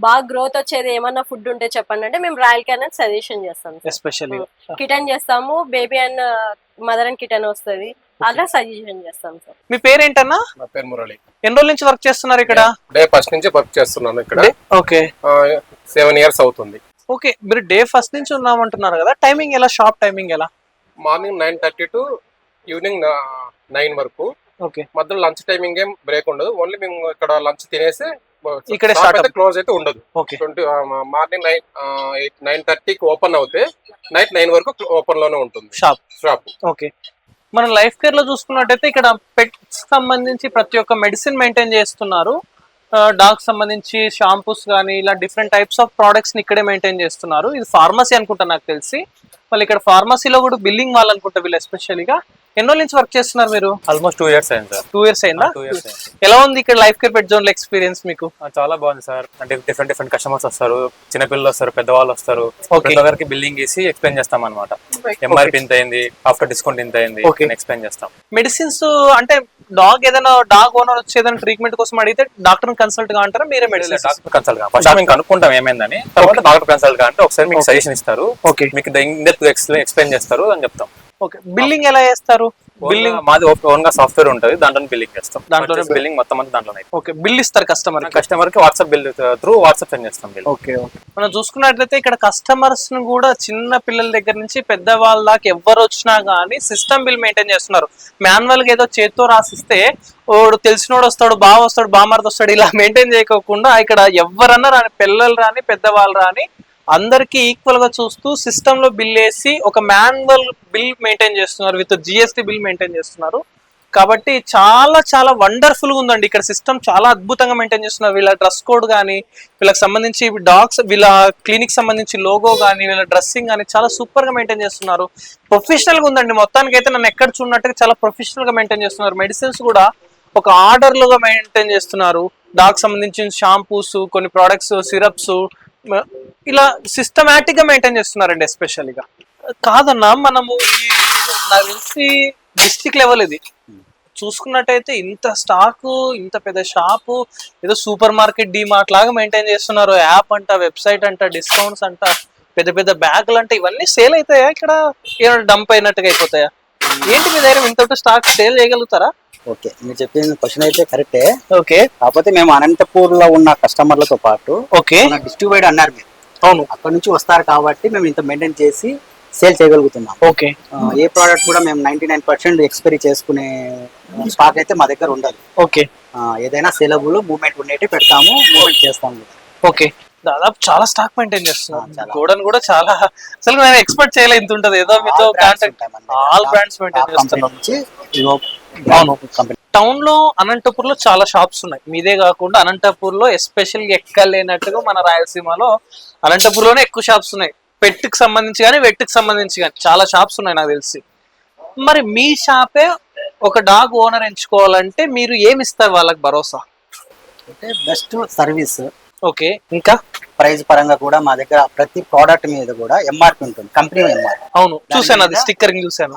[SPEAKER 3] బాగా గ్రోత్ వచ్చేది ఏమన్నా ఫుడ్ ఉంటే చెప్పండి అంటే మేము రాయల్ కెనాల్ సజెషన్ చేస్తాం.
[SPEAKER 1] ఎస్పెషల్లీ
[SPEAKER 3] కిటన్ చేస్తాము, baby and mother and kitten వస్తుంది, అలా సజెషన్ చేస్తాం సార్.
[SPEAKER 1] మీ పేరేంటన్నా?
[SPEAKER 4] నా పేరు మురళి.
[SPEAKER 1] ఎన్ని రోజుల నుంచి వర్క్ చేస్తున్నారు ఇక్కడ?
[SPEAKER 4] డే ఫస్ట్ నుంచి వర్క్ చేస్తున్నాను ఇక్కడ.
[SPEAKER 1] ఓకే,
[SPEAKER 4] 7 years అవుతుంది.
[SPEAKER 1] ఓకే, మీరు డే ఫస్ట్ నుంచి ఉన్నామంటున్నారు కదా, టైమింగ్ ఎలా? షాప్ టైమింగ్ ఎలా?
[SPEAKER 4] మార్నింగ్ 9:30 టు ఈవినింగ్ 9 వరకు.
[SPEAKER 1] ఓకే,
[SPEAKER 4] మధ్యలో లంచ్ టైమింగ్ ఏం బ్రేక్ ఉండదు. ఓన్లీ మేము ఇక్కడ లంచ్ తినేసి
[SPEAKER 1] ఇక్కడ
[SPEAKER 4] క్లోజ్ అయితే ఉండదు.
[SPEAKER 1] ఓకే,
[SPEAKER 4] మార్నింగ్ 9:30కి ఓపెన్ అవుతే నైట్ 9 వరకు ఓపెన్ లోనే ఉంటుంది షాప్.
[SPEAKER 1] ఓకే, మనం లైఫ్ కేర్ లో చూసుకున్నట్టయితే ఇక్కడ పెట్స్ సంబంధించి ప్రతి ఒక్క మెడిసిన్ మెయింటైన్ చేస్తున్నారు. డాగ్ సంబంధించి షాంపూస్ కానీ ఇలా డిఫరెంట్ టైప్స్ ఆఫ్ ప్రోడక్ట్స్ ని ఇక్కడే మెయింటైన్ చేస్తున్నారు. ఇది ఫార్మసీ అనుకుంటా నాకు తెలిసి. మళ్ళీ ఇక్కడ ఫార్మసీలో కూడా బిల్లింగ్ వాళ్ళు అనుకుంటా వీళ్ళు ఎస్పెషల్గా. ఎన్నో నుంచి వర్క్ చేస్తున్నారు మీరు?
[SPEAKER 5] ఆల్మోస్ట్ 2 years అయింది సార్.
[SPEAKER 1] 2 years అయిందా? ఎలా ఉంది ఇక్కడ లైఫ్ కేర్ పెట్ జోన్ లో ఎక్స్పీరియన్స్ మీకు?
[SPEAKER 5] చాలా బాగుంది సార్. అంటే డిఫరెంట్ కస్టమర్స్ వస్తారు, చిన్నపిల్లలు వస్తారు, పెద్దవాళ్ళు వస్తారు. ప్రతి ఒక్కరికి బిల్లింగ్ చేసి ఎక్స్ప్లెయిన్ చేస్తాం అనమాట. ఎంఆర్పి ఇంత అయింది, ఆఫ్టర్ డిస్కౌంట్ ఇంత అయింది, ఎక్స్ప్లెయిన్ చేస్తాం.
[SPEAKER 1] మెడిసిన్స్ అంటే డాగ్ ఓనర్ వచ్చి ఏదైనా ట్రీట్మెంట్ కోసం అడిగితే డాక్టర్ కన్సల్ట్ గా అంటారా, మీరే మెడిసిన్?
[SPEAKER 5] డాక్టర్ కన్సల్ట్ గా ఫస్ట్ మేము కనుక్కుంటాం ఏమైందని, తర్వాత డాక్టర్ కన్సల్ట్ గా అంటే ఒకసారి మీకు సజెషన్ ఇస్తారు. ఓకే, మీకు ఎక్స్ప్లెయిన్ చేస్తారు అని చెప్తాం.
[SPEAKER 1] ఓకే, బిల్లింగ్ ఎలా చేస్తారు?
[SPEAKER 5] బిల్లింగ్ మాది ఓన్ గా సాఫ్ట్వేర్ ఉంటుంది, దాంట్లో బిల్లింగ్ చేస్తాం. దాంట్లో బిల్లింగ్ మొత్తం అంతా దాంట్లోనే.
[SPEAKER 1] ఓకే, బిల్ ఇస్తారు కస్టమర్ కి
[SPEAKER 5] WhatsApp bill through WhatsApp send చేస్తాం బిల్.
[SPEAKER 1] ఓకే, మనం చూసుకున్నట్లయితే ఇక్కడ కస్టమర్స్ ను కూడా చిన్న పిల్లల దగ్గర నుంచి పెద్ద వాళ్ళ దాకా ఎవరు వచ్చినా గానీ సిస్టమ్ బిల్ మెయింటైన్ చేస్తున్నారు. మాన్యువల్ గా ఏదో చేత్తో రాసిస్తే వాడు తెలిసినోడు వస్తాడు, బావ వస్తాడు, బామర్ది వస్తాడు, ఇలా మెయింటైన్ చేయకోకుండా ఇక్కడ ఎవరన్నా రాని, పిల్లలు రాని పెద్దవాళ్ళు రాని అందరికి ఈక్వల్ గా చూస్తూ సిస్టమ్ లో బిల్ వేసి ఒక మాన్యువల్ బిల్ మెయింటైన్ చేస్తున్నారు, విత్ జిఎస్టీ బిల్ మెయింటైన్ చేస్తున్నారు. కాబట్టి చాలా చాలా వండర్ఫుల్ గా ఉందండి ఇక్కడ సిస్టమ్. చాలా అద్భుతంగా మెయింటైన్ చేస్తున్నారు. వీళ్ళ డ్రెస్ కోడ్ కానీ, వీళ్ళకి సంబంధించి డాగ్స్, వీళ్ళ క్లినిక్ సంబంధించి లోగో కానీ, వీళ్ళ డ్రెస్సింగ్ కానీ చాలా సూపర్ గా మెయింటైన్ చేస్తున్నారు. ప్రొఫెషనల్ గా ఉందండి మొత్తానికి అయితే. నన్ను ఎక్కడ చూడనట్టుగా చాలా ప్రొఫెషనల్ గా మెయింటైన్ చేస్తున్నారు. మెడిసిన్స్ కూడా ఒక ఆర్డర్లుగా మెయింటైన్ చేస్తున్నారు. డాగ్ సంబంధించిన షాంపూస్, కొన్ని ప్రోడక్ట్స్, సిరప్స్ ఇలా సిస్టమాటిక్ గా మెయింటైన్ చేస్తున్నారండి ఎస్పెషల్గా. కాదన్నా, మనము నాకు తెలిసి డిస్ట్రిక్ట్ లెవెల్ ఇది చూసుకున్నట్టయితే ఇంత స్టాకు, ఇంత పెద్ద షాపు, ఏదో సూపర్ మార్కెట్ డిమార్ట్ లాగా మెయింటైన్ చేస్తున్నారు. యాప్ అంట, వెబ్సైట్ అంట, డిస్కౌంట్స్ అంట, పెద్ద పెద్ద బ్యాగులు అంటే ఇవన్నీ సేల్ అవుతాయా ఇక్కడ? ఏమైనా డంప్ అయినట్టుగా అయిపోతాయా? ఏంటి మీ దగ్గర ఇంత స్టాక్ సేల్ చేయగలుగుతారా?
[SPEAKER 6] ఓకే, మీరు చెప్పిన క్వశ్చన్ అయితే కరెక్టే.
[SPEAKER 1] ఓకే,
[SPEAKER 6] కాకపోతే మేము అనంతపూర్ లో ఉన్న కస్టమర్లతో పాటు
[SPEAKER 1] ఓకే
[SPEAKER 6] డిస్ట్రిబ్యూట్ అన్నారు మీరు.
[SPEAKER 1] అవును,
[SPEAKER 6] అక్కడ నుంచి వస్తారు కాబట్టి మేము ఇంత మెయింటైన్ చేసి సేల్ చేయగలుగుతున్నాం.
[SPEAKER 1] ఓకే,
[SPEAKER 6] ఏ ప్రోడక్ట్ కూడా మేము 99% ఎక్స్పైరీ చేసుకునే స్టాక్ అయితే మా దగ్గర ఉండదు.
[SPEAKER 1] ఓకే,
[SPEAKER 6] ఏదైనా సేలబుల్ మూవ్మెంట్ ఉండేటి పెడతాము, మూవ్మెంట్ చేస్తాము.
[SPEAKER 1] ఓకే, దాదాపు చాలా స్టాక్ మెయింటైన్ చేస్తున్నాం. గోడన్ కూడా చాలా, అసలు నేను ఎక్స్పెక్ట్ చేయలేదు ఇంత ఉంటుంది. ఏదో మీతో కాంటాక్ట్ ఆల్ బ్రాండ్స్ మెయింటైన్ చేస్తున్నాం. టౌన్ లో అనంతపూర్ లో చాలా షాప్స్ ఉన్నాయి. మీదే కాకుండా అనంతపూర్ లో ఎస్పెషల్ ఎక్కలేనట్టుగా మన రాయలసీమలో అనంతపూర్ లోనే ఎక్కువ షాప్స్ ఉన్నాయి. పెట్టుకు సంబంధించి కానీ, వెట్టుకు సంబంధించి కానీ చాలా షాప్స్ ఉన్నాయి నాకు తెలిసి. మరి మీ షాపే ఒక డాగ్ ఓనర్ ఎంచుకోవాలంటే మీరు ఏమి ఇస్తారు వాళ్ళకి భరోసా?
[SPEAKER 6] అంటే బెస్ట్ సర్వీస్.
[SPEAKER 1] ఓకే, ఇంకా
[SPEAKER 6] ప్రైస్ పరంగా కూడా మా దగ్గర ప్రతి ప్రోడక్ట్ మీద కూడా ఎంఆర్పి ఉంటుంది, కంపెనీ ఎంఆర్పి.
[SPEAKER 1] అవును, చూసాను, అది స్టిక్కరింగ్ చూసాను.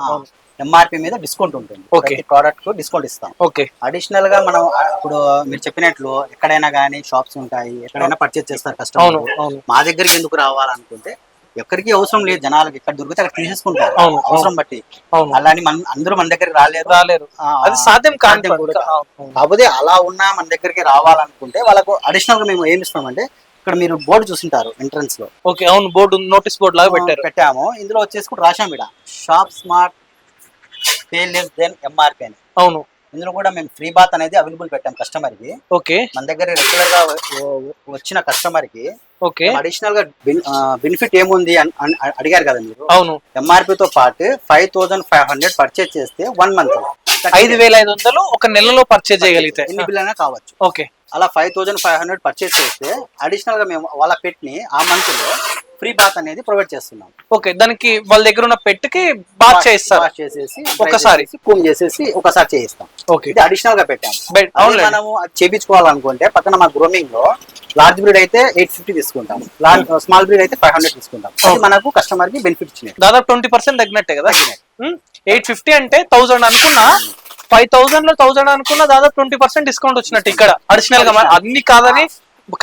[SPEAKER 6] ఎంఆర్పి మీద డిస్కౌంట్ ఉంటుంది.
[SPEAKER 1] Okay.
[SPEAKER 6] ప్రతి ప్రోడక్ట్ కు డిస్కౌంట్ ఇస్తాం.
[SPEAKER 1] ఓకే
[SPEAKER 6] అడిషనల్ గా మనం ఇప్పుడు మీరు చెప్పినట్లు ఎక్కడైనా కానీ షాప్స్ ఉంటాయి, ఎక్కడైనా పర్చేస్ చేస్తారు
[SPEAKER 1] అవును
[SPEAKER 6] కస్టమర్.
[SPEAKER 1] అవును
[SPEAKER 6] మా దగ్గరికి ఎందుకు రావాలనుకుంటే ఎక్కడికి అవసరం లేదు, జనాలకి ఎక్కడ దొరికితే అక్కడ తీసేసుకుంటారు
[SPEAKER 1] అవును,
[SPEAKER 6] అవసరం బట్టి.
[SPEAKER 1] అవును
[SPEAKER 6] అలా అని అందరూ మన దగ్గరికి రాలేరు.
[SPEAKER 1] రాలేరు, అది సాధ్యం కాదు
[SPEAKER 6] కూడా కాదు. కాకపోతే అలా ఉన్నా మన దగ్గరికి రావాలనుకుంటే వాళ్ళకు అడిషనల్ గా మేము ఏమి ఇస్తామంటే, ఇక్కడ మీరు బోర్డు చూసింటారు ఎంట్రన్స్ లో.
[SPEAKER 1] ఓకే అవును, బోర్డు నోటీస్ బోర్డు లాగా
[SPEAKER 6] పెట్టాము. ఇందులో వచ్చేసి కూడా రాశాం ఇక్కడ shop smart pay less than MRP అని.
[SPEAKER 1] అవును
[SPEAKER 6] ఇందులో కూడా మేము ఫ్రీ బాత్ అనేది అవైలబుల్ పెట్టాం కస్టమర్ కి.
[SPEAKER 1] ఓకే
[SPEAKER 6] మన దగ్గర రెగ్యులర్ గా వచ్చిన కస్టమర్ కి
[SPEAKER 1] ఓకే
[SPEAKER 6] అడిషనల్ గా బెనిఫిట్ ఏముంది అని అడిగారు కదా మీరు.
[SPEAKER 1] అవును
[SPEAKER 6] ఎంఆర్పి తో పాటు 5500 పర్చేజ్ చేస్తే 1 మంత్
[SPEAKER 1] 5500 ఒక నెలలో పర్చేజ్ చేయగలిగితే
[SPEAKER 6] ఎన్ని బిల్ అయినా కావచ్చు.
[SPEAKER 1] ఓకే
[SPEAKER 6] అలా 5500 పర్చేజ్ చేస్తే అడిషనల్ గా మేము వాళ్ళ పెట్ ని ఆ మంత్ లో ఫ్రీ బాత్ అనేది ప్రొవైడ్ చేస్తున్నాం.
[SPEAKER 1] ఓకే, దానికి వాళ్ళ దగ్గర ఉన్న పెట్టుకి బాత్ చేయిస్తారు
[SPEAKER 6] వాష్ చేసేసి
[SPEAKER 1] ఒకసారి
[SPEAKER 6] కూమ్ చేసేసి ఒకసారి చేయిస్తాం.
[SPEAKER 1] ఓకే
[SPEAKER 6] ఇది అడిషనల్ గా పెట్టాము.
[SPEAKER 1] అవును
[SPEAKER 6] మనము అది చేయించుకోవాలనుకుంటే పక్కన మా గ్రూమింగ్ లో లార్జ్ బ్రీడ్ అయితే 850 తీసుకుంటాం, స్మాల్ బ్రీడ్ అయితే 500 తీసుకుంటాం. అది మనకు కస్టమర్ కి బెనిఫిట్ ఇచ్చినట్టు.
[SPEAKER 1] దాదాపు 20% తగ్గినట్టే కదా. 850 అంటే 1000 అనుకున్నా, 5000 లో 1000 అనుకున్నా దాదాపు 20% డిస్కౌంట్ వచ్చినట్టు ఇక్కడ అడిషనల్ గా. అన్ని కాదని,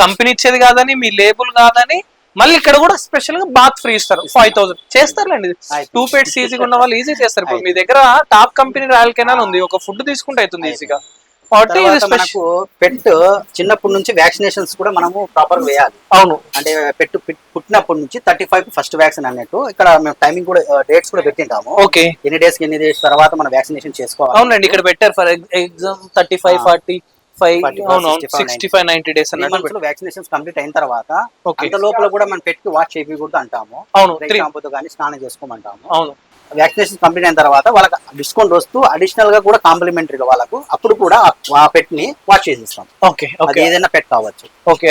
[SPEAKER 1] కంపెనీ ఇచ్చేది కాదని, మీ లేబుల్ కాదని, మళ్ళీ ఇక్కడ కూడా స్పెషల్ గా బాత్ ఫ్రీ ఇస్తారు. 5000 చేస్తారులేండి. 2 పెట్స్ ఈజీగా ఉన్న వాళ్ళు ఈజీ చేస్తారు. ఇప్పుడు మీ దగ్గర టాప్ కంపెనీ రాయల్ కెనాల్ ఉంది, ఒక ఫుడ్ తీసుకుంటే అవుతుంది ఈజీగా. కాబట్టి
[SPEAKER 6] మనకు పెట్ చిన్నప్పటి నుంచి వ్యాక్సినేషన్స్ కూడా మనము ప్రాపర్ వేయాలి.
[SPEAKER 1] అవును,
[SPEAKER 6] అంటే పెట్టు పుట్టినప్పటి నుంచి 35 ఫస్ట్ వ్యాక్సిన్ అన్నట్టు ఇక్కడ మేము టైమింగ్ కూడా డేట్స్ కూడా పెట్టింటాము.
[SPEAKER 1] ఓకే
[SPEAKER 6] ఎన్ని డేస్ తర్వాత మనం వ్యాక్సినేషన్ చేసుకోవాలి.
[SPEAKER 1] అవునండి, ఇక్కడ పెట్టారు ఫర్ ఎగ్జామ్ 35, 45, 65, 90 డేస్ అన్నట్టు.
[SPEAKER 6] వ్యాక్సినేషన్స్ కంప్లీట్ అయిన తర్వాత అంత లోపల కూడా మనం పెట్టి వాష్ చేయకూడదు అంటాము.
[SPEAKER 1] అవును,
[SPEAKER 6] షాంపూతో కానీ స్నానం చేసుకోమంటాము.
[SPEAKER 1] అవును,
[SPEAKER 6] వ్యాక్సినేషన్ కంప్లీట్ అయిన తర్వాత వాళ్ళకి డిస్కౌంట్ వస్తూ అడిషనల్ గా కూడా కాంప్లిమెంటరీగా వాళ్ళకు అప్పుడు కూడా ఆ పెట్ ని వాష్ చేసిస్తాం.
[SPEAKER 1] ఓకే
[SPEAKER 6] అది
[SPEAKER 1] ఓకే
[SPEAKER 6] ఏదైనా పెట్ కావచ్చు.
[SPEAKER 1] ఓకే,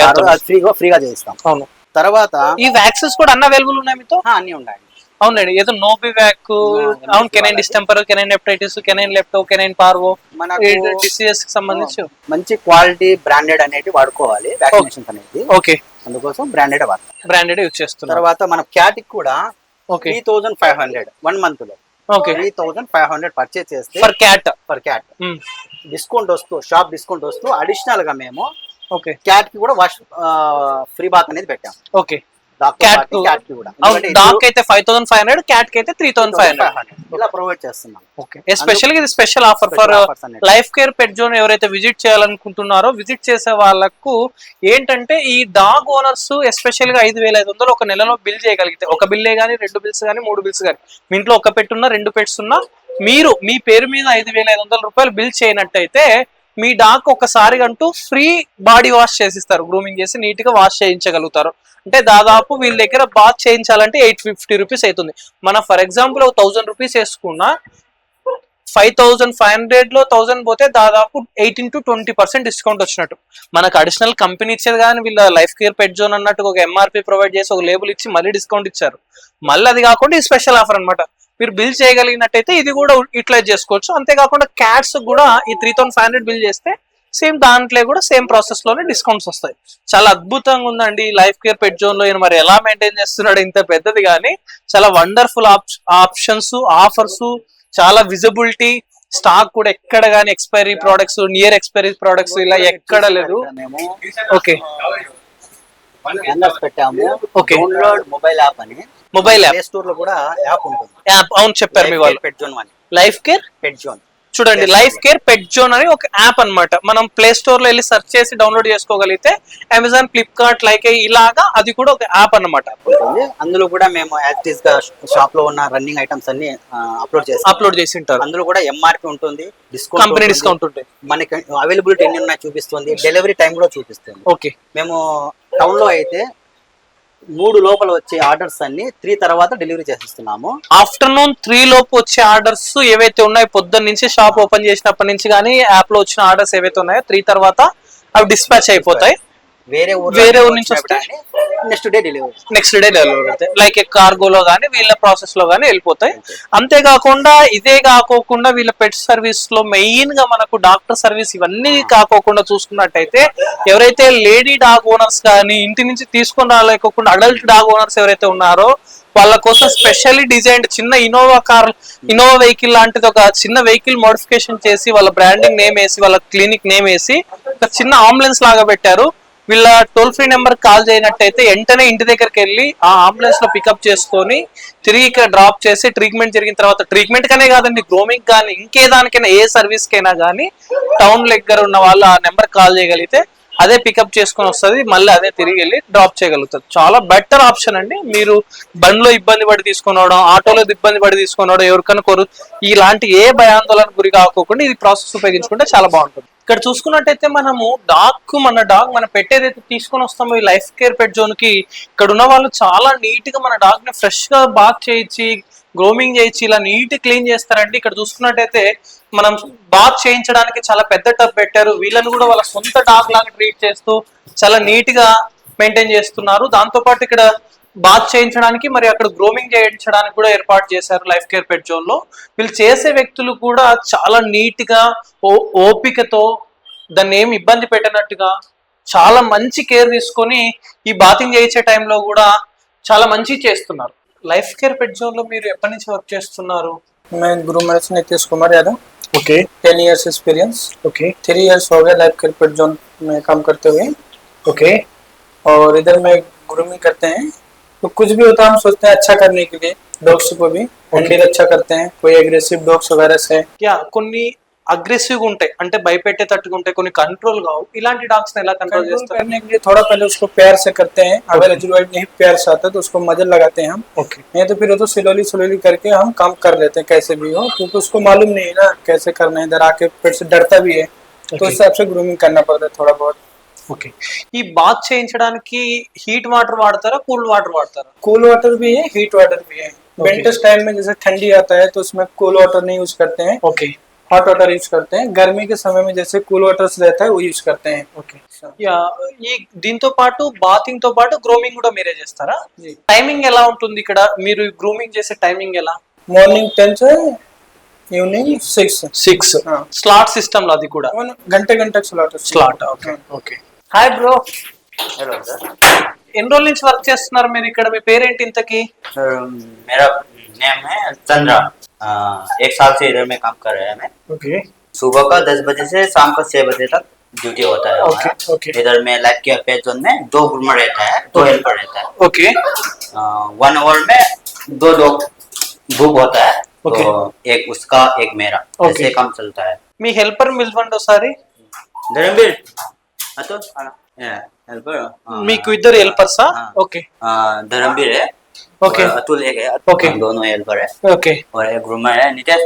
[SPEAKER 6] ఫ్రీగా చేయిస్తాం.
[SPEAKER 1] అవును.
[SPEAKER 6] తర్వాత
[SPEAKER 1] ఈ వ్యాక్సిన్స్ కూడా అన్ని అవైలబుల్ ఉన్నాయి మీతో?
[SPEAKER 6] అన్ని ఉన్నాయి.
[SPEAKER 1] అవునండి, ఏదో నోబివాక్, అవును, canine distemper, canine hepatitis, canine lepto, canine parvo, diseases కి సంబంధించి
[SPEAKER 6] మంచి క్వాలిటీ బ్రాండెడ్ అనేది వాడుకోవాలి వ్యాక్సినేషన్ అనేది.
[SPEAKER 1] ఓకే,
[SPEAKER 6] అందుకోసం బ్రాండెడ్ వాడతాం.
[SPEAKER 1] బ్రాండెడ్ యూజ్ చేస్తున్నారు.
[SPEAKER 6] తర్వాత మన క్యాట్ కి కూడా
[SPEAKER 1] ఓకే
[SPEAKER 6] 3500 1 మంత్ లో
[SPEAKER 1] ఓకే
[SPEAKER 6] 3500 పర్చేస్ చేస్తే
[SPEAKER 1] ఫర్ క్యాట్
[SPEAKER 6] డిస్కౌంట్ వస్తూ షాప్ డిస్కౌంట్ వస్తూ అడిషనల్ గా మేము
[SPEAKER 1] ఓకే
[SPEAKER 6] క్యాట్ కి కూడా వాష్ ఫ్రీ బాత్ అనేది పెట్టాం.
[SPEAKER 1] ఓకే,
[SPEAKER 6] క్యాట్ కి కూడా
[SPEAKER 1] డాగ్ అయితే 5500, క్యాట్ కి అయితే 3500
[SPEAKER 6] ఇలా ప్రొవైడ్ చేస్తున్నాం.
[SPEAKER 1] ఓకే, ఎస్పెషల్ గా ఇది special offer for life care pet zone. ఎవరైతే విజిట్ చేయాలనుకుంటున్నారో విజిట్ చేసే వాళ్ళకు ఏంటంటే, ఈ డాగ్ ఓనర్స్ ఎస్పెషల్ గా 5500 ఒక నెలలో బిల్ చేయగలిగితే, ఒక బిల్లే గానీ 2 బిల్స్ గానీ 3 బిల్స్ గానీ, మీ ఇంట్లో ఒక పెట్ ఉన్నా 2 పెట్స్ ఉన్నా, మీరు మీ పేరు మీద 5500 రూపాయలు బిల్ చేయనట్టయితే మీ డాగ్ ఒకసారి అంటూ ఫ్రీ బాడీ వాష్ చేసిస్తారు. గ్రూమింగ్ చేసి నీట్ గా వాష్ చేయించగలుగుతారు. అంటే దాదాపు వీళ్ళ దగ్గర బాత్ చేయించాలంటే 850 రూపీస్ అవుతుంది. మన ఫర్ ఎగ్జాంపుల్ 1000 రూపీస్ వేసుకున్నా 5500 లో 1000 పోతే దాదాపు 18 to 20% డిస్కౌంట్ వచ్చినట్టు. మనకు అడిషనల్ కంపెనీ ఇచ్చేది కానీ వీళ్ళ లైఫ్ కేర్ పెట్ జోన్ అన్నట్టు ఒక ఎంఆర్పి ప్రొవైడ్ చేసి ఒక లేబుల్ ఇచ్చి మళ్ళీ డిస్కౌంట్ ఇచ్చారు. మళ్ళీ అది కాకుండా ఈ స్పెషల్ ఆఫర్ అనమాట. మీరు బిల్ చేయగలిగినట్టయితే ఇది కూడా యూటిలైజ్ చేసుకోవచ్చు. అంతేకాకుండా క్యాట్స్ కూడా ఈ 3500 బిల్ చేస్తే సేమ్ దాంట్లో కూడా సేమ్ ప్రాసెస్ లోనే డిస్కౌంట్స్ వస్తాయి. చాలా అద్భుతంగా ఉందండి లైఫ్ కేర్ పెట్ జోన్ లో. మరి ఎలా మెయింటైన్ చేస్తున్నాడు, ఇంత పెద్దది కానీ చాలా వండర్ఫుల్ ఆప్షన్స్, ఆఫర్స్, చాలా విజిబిలిటీ, స్టాక్ కూడా ఎక్కడ గానీ expiry products, near expiry products ఇలా ఎక్కడ లేదు. ఓకే
[SPEAKER 6] పెట్టాము.
[SPEAKER 1] ఓకే,
[SPEAKER 6] డౌన్లోడ్ మొబైల్ యాప్ అని,
[SPEAKER 1] మొబైల్ యాప్
[SPEAKER 6] ప్లే స్టోర్ లో కూడా యాప్ ఉంటుంది.
[SPEAKER 1] యాప్, అవును చెప్పారు మీ వాళ్ళు.
[SPEAKER 6] పెట్ జోన్ అని,
[SPEAKER 1] లైఫ్ కేర్
[SPEAKER 6] పెట్ జోన్
[SPEAKER 1] చూడండి, లైఫ్ కేర్ పెట్ జోన్ అని ఒక యాప్ అన్నమాట. మనం ప్లే స్టోర్ లో వెళ్ళి సెర్చ్ చేసి డౌన్లోడ్ చేసుకోగలిగితే అమెజాన్, ఫ్లిప్కార్ట్, లైక్ ఇలాగా అది కూడా ఒక యాప్ అన్నమాట.
[SPEAKER 6] అందులో కూడా మేము యాక్టివ్ గా షాప్ లో ఉన్న రన్నింగ్ ఐటమ్స్ అన్ని అప్లోడ్ చేసి ఉంటారు. అందులో కూడా ఎంఆర్పి ఉంటుంది, డిస్కౌంట్, కంపెనీ డిస్కౌంట్ ఉంటుంది, మనకి అవైలబిలిటీ ఎన్ని ఉన్నాయి చూపిస్తుంది, డెలివరీ టైం కూడా చూపిస్తుంది.
[SPEAKER 1] ఓకే,
[SPEAKER 6] మేము టౌన్ లో అయితే 3 లోపల వచ్చే ఆర్డర్స్ అన్ని 3 తర్వాత డెలివరీ చేసిస్తున్నాము.
[SPEAKER 1] ఆఫ్టర్నూన్ 3 లోపు వచ్చే ఆర్డర్స్ ఏవైతే ఉన్నాయో, పొద్దున్న నుంచి షాప్ ఓపెన్ చేసినప్పటి నుంచి కానీ యాప్ లో వచ్చిన ఆర్డర్స్ ఏవైతే ఉన్నాయో 3 తర్వాత అవి డిస్పాచ్ అయిపోతాయి.
[SPEAKER 6] వేరే ఊరు నుంచి వస్తే నెక్స్ట్ డే డెలివరీ
[SPEAKER 1] లైక్ కార్గోలో గానీ వీళ్ళ ప్రాసెస్ లో గానీ వెళ్ళిపోతాయి. అంతేకాకుండా ఇదే కాకోకుండా వీళ్ళ పెట్ సర్వీస్ లో మెయిన్ గా మనకు డాక్టర్ సర్వీస్ ఇవన్నీ కాకోకుండా చూసుకున్నట్టయితే, ఎవరైతే లేడీ డాగ్ ఓనర్స్ కానీ ఇంటి నుంచి తీసుకొని రాలేకోకుండా అడల్ట్ డాగ్ ఓనర్స్ ఎవరైతే ఉన్నారో వాళ్ళ కోసం స్పెషల్లీ డిజైన్ చిన్న ఇన్నోవా వెహికల్ లాంటిది ఒక చిన్న వెహికల్ మోడిఫికేషన్ చేసి వాళ్ళ బ్రాండింగ్ నేమ్ వేసి వాళ్ళ క్లినిక్ నేమ్ వేసి ఒక చిన్న అంబులెన్స్ లాగా పెట్టారు. వీళ్ళ టోల్ ఫ్రీ నెంబర్ కాల్ చేయనట్టయితే వెంటనే ఇంటి దగ్గరికి వెళ్ళి ఆ అంబులెన్స్ లో పికప్ చేసుకొని తిరిగి ఇక్కడ డ్రాప్ చేసి ట్రీట్మెంట్ జరిగిన తర్వాత, ట్రీట్మెంట్ కనే కాదండి, గ్రోమింగ్ కానీ ఇంకేదానికైనా ఏ సర్వీస్ కైనా కానీ టౌన్ దగ్గర ఉన్న వాళ్ళు ఆ నెంబర్ కాల్ చేయగలిగితే అదే పికప్ చేసుకొని వస్తుంది, మళ్ళీ అదే తిరిగి వెళ్ళి డ్రాప్ చేయగలుగుతుంది. చాలా బెటర్ ఆప్షన్ అండి. మీరు బండ్లో ఇబ్బంది పడి తీసుకునవడం, ఆటోలో ఇబ్బంది పడి తీసుకునవడం, ఎవరికైనా ఇలాంటి ఏ భయాందోళన గురి కాకోకుండా ఇది ప్రాసెస్ ఉపయోగించుకుంటే చాలా బాగుంటుంది. ఇక్కడ చూసుకున్నట్టయితే మనము మన పెట్ ఏదైతే తీసుకొని వస్తామో ఈ లైఫ్ కేర్ పెట్ జోన్ కి, ఇక్కడ ఉన్న వాళ్ళు చాలా నీట్ గా మన డాగ్ ని ఫ్రెష్ గా బాత్ చేయించి గ్రోమింగ్ చేయించి ఇలా నీట్ క్లీన్ చేస్తారండి. ఇక్కడ చూసుకున్నట్టయితే మనం బాత్ చేయించడానికి చాలా పెద్ద టబ్ పెట్టారు. వీళ్ళని కూడా వాళ్ళ సొంత డాగ్ లాగా ట్రీట్ చేస్తూ చాలా నీట్ గా మెయింటైన్ చేస్తున్నారు. దాంతో పాటు ఇక్కడ బాత్ చేయించడానికి మరి అక్కడ గ్రోమింగ్ చేయించడానికి కూడా ఏర్పాటు చేశారు లైఫ్ కేర్ పెట్ జోన్ లో. వీళ్ళు చేసే వ్యక్తులు కూడా చాలా నీట్ గా ఓపికతో దాన్ని ఏమి ఇబ్బంది పెట్టినట్టుగా చాలా మంచి కేర్ తీసుకొని ఈ బాతింగ్ చేయించే టైంలో కూడా చాలా మంచి చేస్తున్నారు. లైఫ్ కేర్ పెట్ జోన్ లో మీరు ఎప్పటి నుంచి వర్క్ చేస్తున్నారు?
[SPEAKER 7] मैं ग्रूमर से Nitish Kumar Yadav.
[SPEAKER 1] Okay
[SPEAKER 7] 10 years experience.
[SPEAKER 1] Okay
[SPEAKER 7] 3 years हो गया लाइफ केयर पेट जोन में काम करते हुए।
[SPEAKER 1] ఓకే
[SPEAKER 7] और इधर में ग्रूमिंग करते हैं, तो कुछ भी होता है हम सोचते हैं अच्छा करने के लिए डॉग्स को भी हैंडल अच्छा करते हैं। कोई एग्रेसिव डॉग्स वगैरह से
[SPEAKER 1] కొన్ని అగ్రెసివ్ ఉంటాయి, అంటే భయపెట్టేటట్టుగా ఉంటాయి, కొన్ని కంట్రోల్ కావు. ఇలాంటి డాగ్స్ ఎలా కంట్రోల్
[SPEAKER 7] कंट्रोल
[SPEAKER 1] చేస్తారు?
[SPEAKER 7] करने के लिए थोड़ा पहले उसको प्यार से करते हैं। अगर एजुकेट नहीं प्यार से आता है तो उसको मजल लगाते हैं हम,
[SPEAKER 1] ఓకే
[SPEAKER 7] नहीं तो फिर वो तो स्लोली करके हम काम कर लेते हैं कैसे भी हो, क्योंकि उसको मालूम नहीं है ना कैसे करना है। इधर आके पेट से डरता भी है, तो उस हिसाब से ग्रूमिंग करना पड़ता है थोड़ा बहुत।
[SPEAKER 1] ఓకే ఈ బాత్ చేయించడానికి హీట్ వాటర్ వాడతారా, కూల్ వాటర్ వాడతారా?
[SPEAKER 7] कूल वाटर भी है, हीट वाटर भी है। विंटर्स टाइम में जैसे ठंडी आता है तो उसमें कूल वाटर नहीं यूज करते हैं,
[SPEAKER 1] ఓకే
[SPEAKER 7] हॉट वाटर यूज करते हैं। गर्मी के समय में जैसे कूल वाटर रहता है वो यूज करते हैं।
[SPEAKER 1] ఓకే ఈ దీంతో పాటు బాతింగ్ తో పాటు గ్రూమింగ్ కూడా మీరే చేస్తారా?
[SPEAKER 7] जी,
[SPEAKER 1] టైమింగ్ ఎలా ఉంటుంది ఇక్కడ? మీరు గ్రూమింగ్ చేసే టైమింగ్ ఎలా?
[SPEAKER 7] मॉर्निंग 10 से इवनिंग 6।
[SPEAKER 1] 6
[SPEAKER 7] हाँ।
[SPEAKER 1] స్లాట్ సిస్టమ్ లో అది కూడా
[SPEAKER 7] घंटे
[SPEAKER 1] slot. Okay okay hi bro, ఎన్ని రోజుల నుంచి వర్క్ చేస్తున్నారు మీరు ఇక్కడ? మీ పేరేంటి ఇంతకి?
[SPEAKER 8] मेरा नेम है चंद्रा। 1 साल से इधर में काम कर रहे हैं। मैं
[SPEAKER 1] ఓకే
[SPEAKER 8] सुबह का 10 बजे से शाम का 6 बजे तक ड्यूटी होता है
[SPEAKER 1] ओके,
[SPEAKER 8] हमारा।
[SPEAKER 1] ओके।
[SPEAKER 8] इधर में लाइफ केयर पेट जोन में 2 ग्रूमर रहता है, 2 हेल्पर रहता है।
[SPEAKER 1] ఓకే
[SPEAKER 8] 1 आवर में 2 डॉग बुक होता है,
[SPEAKER 1] ओके।
[SPEAKER 8] तो एक उसका एक मेरा,
[SPEAKER 1] ओके।
[SPEAKER 8] ऐसे काम चलता है।
[SPEAKER 1] మీ హెల్పర్ మిల్వండి ఒకసారి.
[SPEAKER 8] धर्मवीर हेल्पर
[SPEAKER 1] మీకు ఇద్దరు హెల్పర్సా? ఓకే
[SPEAKER 8] धर्मवीर है,
[SPEAKER 1] ओके।
[SPEAKER 8] और अतुल एक है,
[SPEAKER 1] ओके।
[SPEAKER 8] हम दोनों हेल्पर है।
[SPEAKER 1] ఓకే
[SPEAKER 8] और एक ग्रूमर है नितेश,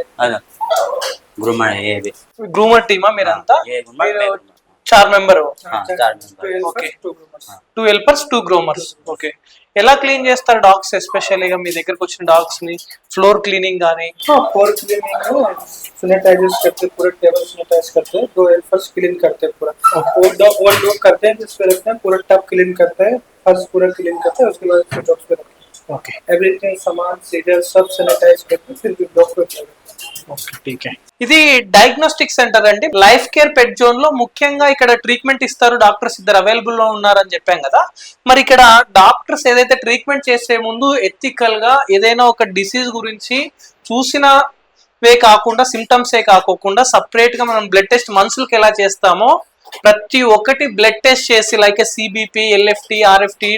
[SPEAKER 8] ग्रूमर है ये भी।
[SPEAKER 1] గ్రూమర్ టీమా మీరంతా?
[SPEAKER 8] ये ग्रूमर, मैं ग्रूमर।
[SPEAKER 1] 4 మెంబర్.
[SPEAKER 8] हाँ, 4 मेंबर।
[SPEAKER 1] Okay 2 helpers 2 గ్రూమర్స్. ఓకే ఎలా క్లీన్ చేస్తారు డాగ్స్, ఎస్పెషల్లీ మీ దగ్గరకు వచ్చిన డాగ్స్ ని? ఫ్లోర్ క్లీనింగ్ గానీ?
[SPEAKER 7] फ्लोर क्लीनिंग सैनिटाइज करते, पूरे टेबल सैनिटाइज करते हैं। 2 हेल्पर्स क्लीन करते हैं पूरा। वो डॉग करते हैं जिस पे रखते हैं, पूरा टब क्लीन करते हैं, फर्श पूरा क्लीन करते हैं, उसके बाद डॉग पे रखते हैं।
[SPEAKER 1] ఓకే
[SPEAKER 7] एवरीथिंग सामान सीजर सब सैनिटाइज करते हैं, फिर डॉग को
[SPEAKER 1] ఇది డయాగ్నోస్టిక్ సెంటర్ అండి. లైఫ్ కేర్ పెట్ జోన్ లో ముఖ్యంగా ఇక్కడ ట్రీట్మెంట్ ఇస్తారు. డాక్టర్స్ ఇద్దరు అవైలబుల్ లో ఉన్నారని చెప్పాం కదా. మరి ఇక్కడ డాక్టర్స్ ఏదైతే ట్రీట్మెంట్ చేసే ముందు ఎథికల్ గా ఏదైనా ఒక డిసీజ్ గురించి చూసినవే కాకుండా, సిమ్టమ్స్ ఏ కాకోకుండా సపరేట్ గా మనం బ్లడ్ టెస్ట్ మనుషులకి ఎలా చేస్తామో ప్రతి ఒక్కటి బ్లడ్ టెస్ట్ చేసి, లైక్ సిబిపి, ఎల్ఎఫ్టి, ఆర్ఎఫ్టి,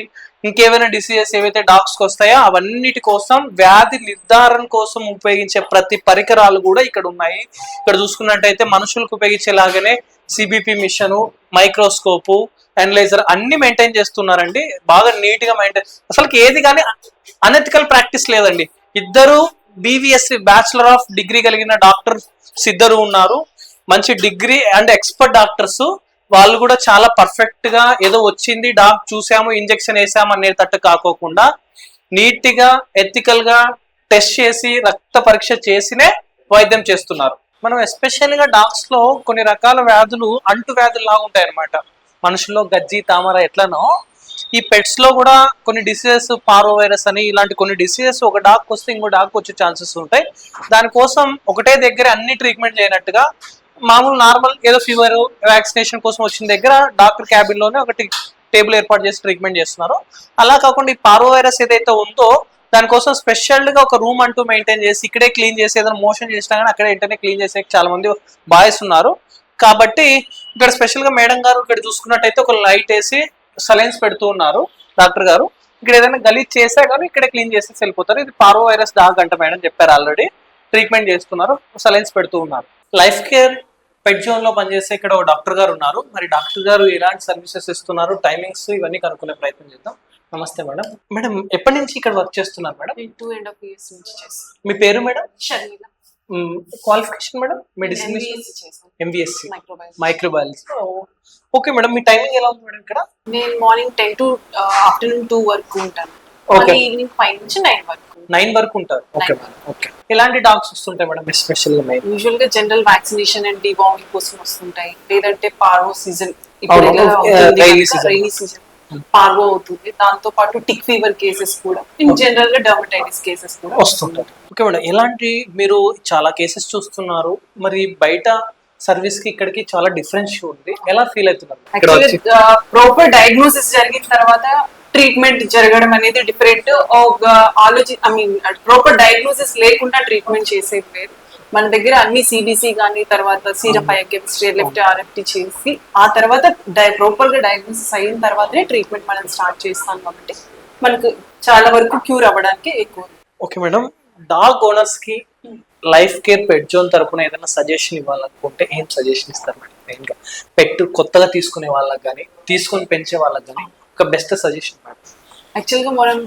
[SPEAKER 1] ఇంకేమైనా డిసీజెస్ ఏవైతే డాగ్స్ కి వస్తాయో అవన్నిటి కోసం వ్యాధి నిర్ధారణ కోసం ఉపయోగించే ప్రతి పరికరాలు కూడా ఇక్కడ ఉన్నాయి. ఇక్కడ చూసుకున్నట్టయితే మనుషులకు ఉపయోగించేలాగానే సిబిపి మిషన్, మైక్రోస్కోపు, అనలైజర్ అన్ని మెయింటైన్ చేస్తున్నారండి. బాగా నీట్ గా మెయింటైన్, అసలు ఏది కానీ అనెథికల్ ప్రాక్టీస్ లేదండి. ఇద్దరు బీవీఎస్సీ బ్యాచులర్ ఆఫ్ డిగ్రీ కలిగిన డాక్టర్స్ ఇద్దరు ఉన్నారు. మంచి డిగ్రీ అండ్ ఎక్స్పర్ట్ డాక్టర్స్. వాళ్ళు కూడా చాలా పర్ఫెక్ట్ గా ఏదో వచ్చింది డాగ్ చూసాము ఇంజెక్షన్ వేసాము అనేటట్టు కాకోకుండా నీట్ గా ఎథికల్ గా టెస్ట్ చేసి రక్త పరీక్ష చేసినే వైద్యం చేస్తున్నారు. మనం ఎస్పెషల్ గా డాగ్స్ లో కొన్ని రకాల వ్యాధులు అంటు వ్యాధులు లాగా ఉంటాయి అన్నమాట. మనుషుల్లో గజ్జి, తామర ఎట్లనో ఈ పెట్స్ లో కూడా కొన్ని డిసీజెస్, పారో వైరస్ అని ఇలాంటి కొన్ని డిసీజెస్ ఒక డాగ్ వస్తే ఇంకో డాగ్ వచ్చే ఛాన్సెస్ ఉంటాయి. దానికోసం ఒకటే దగ్గర అన్ని ట్రీట్మెంట్ చేయనట్టుగా మామూలు నార్మల్ ఏదో ఫీవర్, వ్యాక్సినేషన్ కోసం వచ్చిన దగ్గర డాక్టర్ క్యాబిన్ లోనే ఒకటి టేబుల్ ఏర్పాటు చేసి ట్రీట్మెంట్ చేస్తున్నారు. అలా కాకుండా ఈ పారో వైరస్ ఏదైతే ఉందో దానికోసం స్పెషల్ గా ఒక రూమ్ అంటూ మెయింటైన్ చేసి ఇక్కడే క్లీన్ చేసి ఏదైనా మోషన్ చేసినా కానీ అక్కడే వెంటనే క్లీన్ చేసే చాలా మంది బాయ్స్ ఉన్నారు. కాబట్టి ఇక్కడ స్పెషల్ గా మేడం గారు ఇక్కడ చూసుకున్నట్టయితే ఒక లైట్ వేసి సలైన్స్ పెడుతూ ఉన్నారు డాక్టర్ గారు. ఇక్కడ ఏదైనా గలీజ్ చేసా కానీ ఇక్కడే క్లీన్ చేసేసి వెళ్ళిపోతారు. ఇది పార్వో వైరస్ డాగ్ అంట మేడం చెప్పారు, ఆల్రెడీ ట్రీట్మెంట్ చేస్తున్నారు, సలైన్స్ పెడుతూ ఉన్నారు. లైఫ్ కేర్ పెట్ జోన్ లో పనిచేసే ఇక్కడ ఒక డాక్టర్ గారు ఉన్నారు. మరి డాక్టర్ గారు ఎలాంటి సర్వీసెస్ ఇస్తున్నారు, టైమింగ్స్ ఇవన్నీ కనుక్కునే ప్రయత్నం చేద్దాం. నమస్తే మేడం. మేడం ఎప్పటి నుంచి ఇక్కడ వర్క్ చేస్తున్నారు మేడం?
[SPEAKER 9] 2.5 years నుంచి చేస్తాను.
[SPEAKER 1] మీ పేరు madam?
[SPEAKER 9] Sharmila.
[SPEAKER 1] Qualification madam? Medicine MBSc microbiology. Okay madam, మీ టైమింగ్ ఎలా ఉంది మేడం ఇక్కడ?
[SPEAKER 9] నేను మార్నింగ్ 10 to afternoon 2 వరకు ఉంటాను. ఈవినింగ్ 5 నుంచి 9 వరకు.
[SPEAKER 1] 9 వరకు ఉంటారు. Okay okay. ఎలాంటి డాగ్స్ వస్తుంటాయి మేడం ఎస్పెషల్ గా?
[SPEAKER 9] యూజువల్ గా జనరల్ వ్యాక్సినేషన్ అండ్ డివార్మింగ్ కోసం వస్తుంటాయి, లేదంటే parvo season rainy season parvo అవుతుంది. దాంతో పాటు టిక్ ఫీవర్ కేసెస్ కూడా, ఇన్ జనరల్ గా డర్మటైటిస్ కేసెస్ కూడా
[SPEAKER 1] వస్తుంటాయి. ఓకే మేడం, ఎలాంటి మీరు చాలా కేసెస్ చూస్తున్నారు, మరి బయట సర్వీస్ కి ఇక్కడికి చాలా డిఫరెన్స్ ఉంది, ఎలా ఫీల్ అవుతున్నారు?
[SPEAKER 9] ప్రాపర్ డయాగ్నోసిస్ జరిగిన తర్వాత ట్రీట్మెంట్ జరగడం అనేది డిఫరెంట్. ప్రాపర్ డయాగ్నోసిస్ లేకుండా ట్రీట్మెంట్ చేసేది వేరు. మన దగ్గర అన్ని సిబిసి కానీ తర్వాత సీరం బయోకెమిస్ట్రీ లెఫ్ట్ ఆర్ఎఫ్టి చేసి ఆ తర్వాత ప్రాపర్ గా డయాగ్నోసిస్ అయిన తర్వాతనే ట్రీట్మెంట్ మనం స్టార్ట్ చేస్తాం. కాబట్టి మనకు చాలా వరకు క్యూర్ అవ్వడానికి ఎక్కువ.
[SPEAKER 1] ఓకే మేడం, డాగ్ ఓనర్స్ కి లైఫ్ కేర్ పెట్ జోన్ తరపున ఏదైనా సజెషన్ ఇవ్వాలనుకుంటే ఏం సజెషన్ ఇస్తారు మేడం? మెయిన్గా పెట్ కొత్తగా తీసుకునే వాళ్ళకి కానీ తీసుకొని పెంచే వాళ్ళకి కానీ ఒక బెస్ట్ సజెషన్ మేడం.
[SPEAKER 9] యాక్చువల్ గా మనం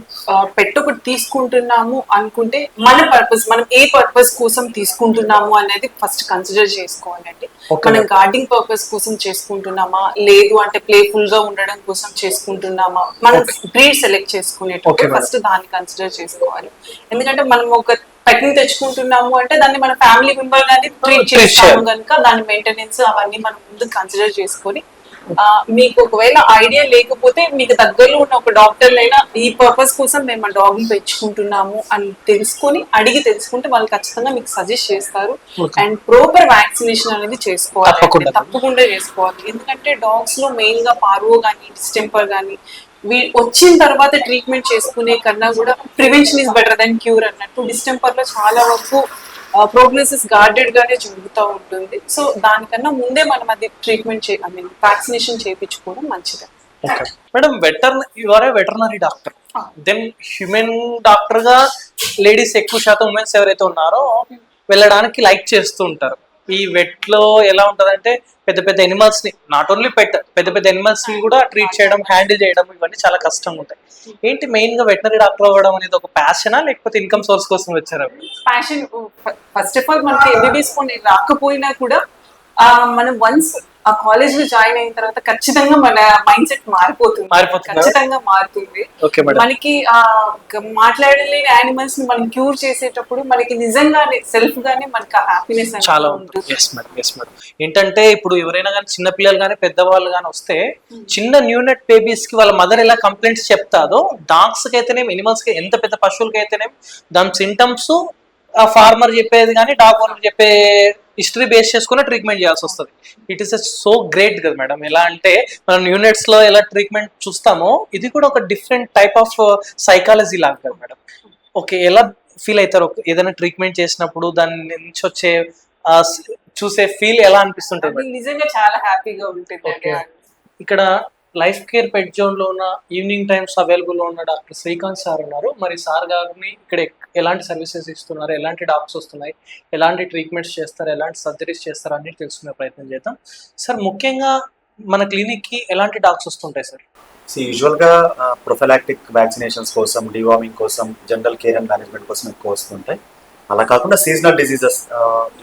[SPEAKER 9] పెట్ ఒకటి తీసుకుంటున్నాము అనుకుంటే మన పర్పస్, మనం ఏ పర్పస్ కోసం తీసుకుంటున్నాము అనేది ఫస్ట్ కన్సిడర్ చేసుకోవాలండి. మనం గార్డింగ్ పర్పస్ కోసం చేసుకుంటున్నామా, లేదు అంటే ప్లేఫుల్ గా ఉండడం కోసం చేసుకుంటున్నామా, మనం బ్రీడ్ సెలెక్ట్ చేసుకునేటప్పుడు ఫస్ట్ దాన్ని కన్సిడర్ చేసుకోవాలి. ఎందుకంటే మనం ఒక పెట్ ని తెచ్చుకుంటున్నాము అంటే దాన్ని మన ఫ్యామిలీ మెంబర్ గానీ ట్రీట్ చేస్తాము కనుక దాని మెయింటెనెన్స్ అవన్నీ మనం ముందు కన్సిడర్ చేసుకొని, మీకు ఒకవేళ ఐడియా లేకపోతే మీకు దగ్గరలో ఉన్న ఒక డాక్టర్ అయినా ఈ పర్పస్ కోసం మేము మా డాగ్ ని పెంచుకుంటున్నాము అని అడిగి తెలుసుకుంటే వాళ్ళు ఖచ్చితంగా మీకు సజెస్ట్ చేస్తారు. అండ్ ప్రాపర్ వ్యాక్సినేషన్ అనేది చేసుకోవాలి, తప్పకుండా చేసుకోవాలి. ఎందుకంటే డాగ్స్ లో మెయిన్ గా పార్వో కానీ డిస్టెంపర్ కానీ వచ్చిన తర్వాత ట్రీట్మెంట్ చేసుకునే కన్నా కూడా prevention is better than cure అన్నట్టు. డిస్టెంపర్ లో చాలా వరకు ప్రోగ్నోసిస్ గార్డెడ్ గానే జరుగుతూ ఉంటుంది. సో దానికన్నా ముందే మనం అది ట్రీట్మెంట్ వ్యాక్సినేషన్ చేయించుకోవడం మంచిది.
[SPEAKER 1] Madam, veterinary doctor, then human doctor గా లేడీస్ ఎక్కువ శాతం ఉమెన్స్ ఎవరైతే ఉన్నారో వెళ్ళడానికి లైక్ చేస్తూ ఉంటారు. ఈ వెట్ లో ఎలా ఉంటదంటే పెద్ద పెద్ద ఎనిమల్స్ ని, నాట్ ఓన్లీ పెద్ద పెద్ద ఎనిమల్స్ ని కూడా ట్రీట్ చేయడం, హ్యాండిల్ చేయడం ఇవన్నీ చాలా కష్టంగా ఉంటాయి. ఏంటి మెయిన్ గా వెటనరీ డాక్టర్ అవ్వడం అనేది ఒక ప్యాషనా లేకపోతే ఇన్కమ్ సోర్స్ కోసం వచ్చారా?
[SPEAKER 9] ప్యాషన్. ఫస్ట్ ఆఫ్ ఆల్ మనకి ఎంబీబీఎస్ రాకపోయినా కూడా మనం వన్స్ ఆ కాలేజ్ లో జాయిన్ అయిన తర్వాత ఖచ్చితంగా మన మైండ్ సెట్ మారిపోతుంది, ఖచ్చితంగా మారుతుంది. మనకి మాట్లాడలేని యానిమల్స్ ని మనం క్యూర్ చేసేటప్పుడు మనకి నిజంగానే సెల్ఫ్ గానే మనకి హ్యాపీనెస్
[SPEAKER 1] చాలా ఉంటుంది. ఏంటంటే ఇప్పుడు ఎవరైనా కానీ చిన్న పిల్లలు కానీ పెద్దవాళ్ళు కానీ వస్తే చిన్న న్యూనెట్ బేబీస్ కి వాళ్ళ మదర్ ఎలా కంప్లైంట్స్ చెప్తాదో, డాగ్స్ కి అయితేనేం, ఎనిమల్స్ కి, ఎంత పెద్ద పశువులకి అయితేనేం దాని సింటమ్స్ ఆ ఫార్మర్ చెప్పేది కానీ డాగ్ ఓనర్ చెప్పే హిస్టరీ బేస్ చేసుకుని ట్రీట్మెంట్ చేయాల్సి వస్తుంది. ఇట్ ఈస్ సో గ్రేట్ కదా మేడం. ఎలా అంటే మనం యూనిట్స్ లో ఎలా ట్రీట్మెంట్ చూస్తామో ఇది కూడా ఒక డిఫరెంట్ టైప్ ఆఫ్ సైకాలజీ లాగా కదా మేడం. ఓకే, ఎలా ఫీల్ అవుతారు ఏదైనా ట్రీట్మెంట్ చేసినప్పుడు? దాని నుంచి వచ్చే చూసే ఫీల్ ఎలా అనిపిస్తుంటుంది?
[SPEAKER 9] నిజంగా చాలా హ్యాపీగా ఉంటుంది.
[SPEAKER 1] ఇక్కడ లైఫ్ కేర్ పెట్ జోన్ లో ఉన్న ఈవినింగ్ టైమ్స్ అవైలబుల్ ఉన్న డాక్టర్ శ్రీకాంత్ సార్ ఉన్నారు. మరి సార్ గారిని ఇక్కడ ఎలాంటి సర్వీసెస్ ఇస్తున్నారు, ఎలాంటి డాగ్స్ వస్తున్నాయి, ఎలాంటి ట్రీట్మెంట్స్ చేస్తారు, ఎలాంటి సర్జరీస్ చేస్తారు అన్ని తెలుసుకునే ప్రయత్నం చేద్దాం. సార్, ముఖ్యంగా మన క్లినిక్ కి ఎలాంటి డాగ్స్ వస్తుంటాయి సార్?
[SPEAKER 10] యూజువల్ గా ప్రొఫిలాక్టిక్ వ్యాక్సినేషన్స్ కోసం, డివార్మింగ్ కోసం, జనరల్ కేర్ అండ్ మేనేజ్మెంట్ కోసం ఎక్కువ వస్తుంటాయి. అలా కాకుండా సీజనల్ డిసీజెస్,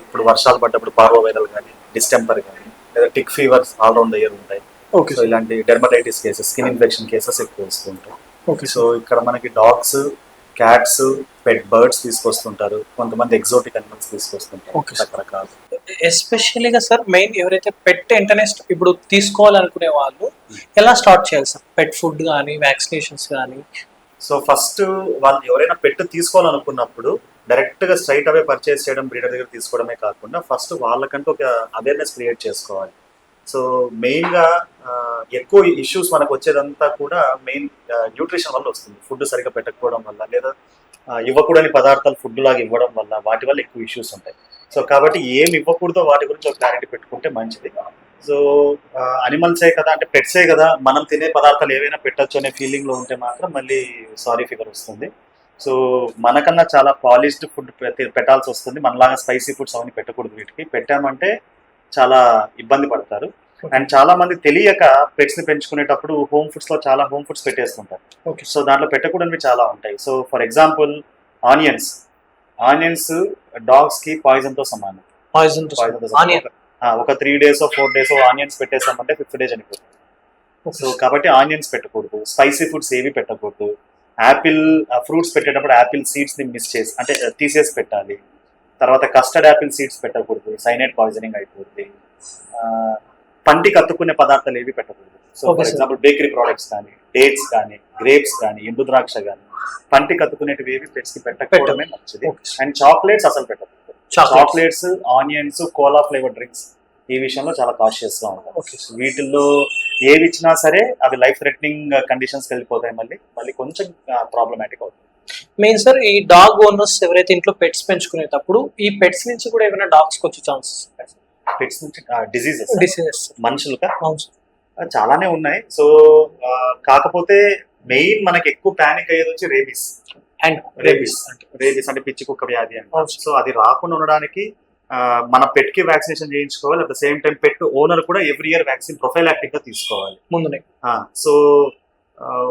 [SPEAKER 10] ఇప్పుడు వర్షాలు పడ్డప్పుడు పార్వో వైరల్ కానీ, డిస్టెంపర్ కానీ, లేదా tick fevers all round the year ఉంటాయి. సో ఇలాంటి dermatitis cases, skin infection cases ఎక్కువ వస్తుంటాయి. సో ఇక్కడ మనకి డాగ్స్, క్యాట్స్, పెట్ బర్డ్స్ తీసుకొస్తుంటారు, కొంతమంది ఎగ్జోటిక్ అనిమల్స్ తీసుకొస్తుంటారు, రకరకాలు.
[SPEAKER 1] ఎస్పెషల్లీగా సార్ మెయిన్ ఎవరైతే పెట్ ఇంటర్నెస్ట్ ఇప్పుడు తీసుకోవాలనుకునే వాళ్ళు ఎలా స్టార్ట్ చేయాలి సార్? పెట్ ఫుడ్ కానీ, వ్యాక్సినేషన్స్ కానీ.
[SPEAKER 10] సో ఫస్ట్ వాళ్ళు ఎవరైనా పెట్ తీసుకోవాలనుకున్నప్పుడు డైరెక్ట్ గా స్ట్రైట్ అవే పర్చేస్ చేయడం, బ్రీడర్ దగ్గర తీసుకోవడమే కాకుండా ఫస్ట్ వాళ్ళకంటూ ఒక అవేర్నెస్ క్రియేట్ చేసుకోవాలి. సో మెయిన్గా ఎక్కువ ఇష్యూస్ మనకు వచ్చేదంతా కూడా మెయిన్ న్యూట్రిషన్ వల్ల వస్తుంది. ఫుడ్ సరిగ్గా పెట్టకపోవడం వల్ల, లేదా ఇవ్వకూడని పదార్థాలు ఫుడ్ లాగా ఇవ్వడం వల్ల వాటి వల్ల ఎక్కువ ఇష్యూస్ ఉంటాయి. సో కాబట్టి ఏమి ఇవ్వకూడదో వాటి గురించి ఒక క్లారిటీ పెట్టుకుంటే మంచిది. సో అనిమల్సే కదా, అంటే పెట్సే కదా, మనం తినే పదార్థాలు ఏవైనా పెట్టచ్చు అనే ఫీలింగ్లో ఉంటే మాత్రం మళ్ళీ సారీ ఫిగర్ వస్తుంది. సో మనకన్నా చాలా పాలిష్డ్ ఫుడ్ పెట్టాల్సి వస్తుంది. మనలాగా స్పైసీ ఫుడ్స్ అవన్నీ పెట్టకూడదు. వీటికి పెట్టామంటే చాలా ఇబ్బంది పడతారు. అండ్ చాలా మంది తెలియక పెట్స్ ని పెంచుకునేటప్పుడు హోమ్ ఫుడ్స్ లో చాలా హోమ్ ఫుడ్స్ పెట్టేస్తుంటారు. సో దాంట్లో పెట్టకూడనివి చాలా ఉంటాయి. So for example onions dogs కి పాయిజన్ తో సమానం. ఒక 3 days 4 days ఆనియన్స్ పెట్టేసామంటే 5th day చనిపోతుంది. సో కాబట్టి ఆనియన్స్ పెట్టకూడదు. స్పైసీ ఫుడ్స్ ఏవి పెట్టకూడదు. యాపిల్ ఫ్రూట్స్ పెట్టేటప్పుడు యాపిల్ సీడ్స్ ని మిస్ చేసి అంటే తీసేసి పెట్టాలి. తర్వాత కస్టర్డ్ యాపిల్ సీడ్స్ పెట్టకూడదు, సైనైడ్ పాయిజనింగ్ అయిపోతుంది. పంటికి అత్తుకునే పదార్థాలు ఏవి పెట్టకూడదు. So for example bakery products కానీ, డేట్స్ కానీ, గ్రేప్స్ కానీ, ఎండు ద్రాక్ష కానీ, పంటికి అత్తుకునేటివి ఏవి పెట్స్ కి పెట్టకపోవడమే మంచిది. అండ్ చాక్లెట్స్ అసలు పెట్టకూడదు. Chocolates, onions, cola flavour drinks ఈ విషయంలో చాలా కాషియస్ గా ఉంటాం. వీటిల్లో ఏవి ఇచ్చినా సరే అవి లైఫ్ థ్రెటనింగ్ కండిషన్స్ వెళ్ళిపోతాయి. మళ్ళీ కొంచెం ప్రాబ్లమాటిక్ అవుతుంది.
[SPEAKER 1] మెయిన్ సార్, ఈ డాగ్ ఓనర్స్ ఎవరైతే ఇంట్లో పెట్స్ పెంచుకునేటప్పుడు ఈ పెట్స్ నుంచి కూడా ఏమైనా డాగ్స్ వచ్చే ఛాన్సెస్?
[SPEAKER 10] పెట్స్ నుంచి డిసీజెస్ మనుషులుగా చాలానే ఉన్నాయి. సో కాకపోతే మెయిన్ మనకి ఎక్కువ ప్యానిక్ అయ్యేది వచ్చి రేబీస్ అంటే పిచ్చి కుక్క వ్యాధి అంట. సో అది రాకుండా ఉండడానికి మన పెట్ కి వ్యాక్సినేషన్ చేయించుకోవాలి. At the same time pet owner కూడా ఎవ్రీ ఇయర్ వ్యాక్సిన్ ప్రొఫైలాక్టిక్ గా తీసుకోవాలి ముందునే. సో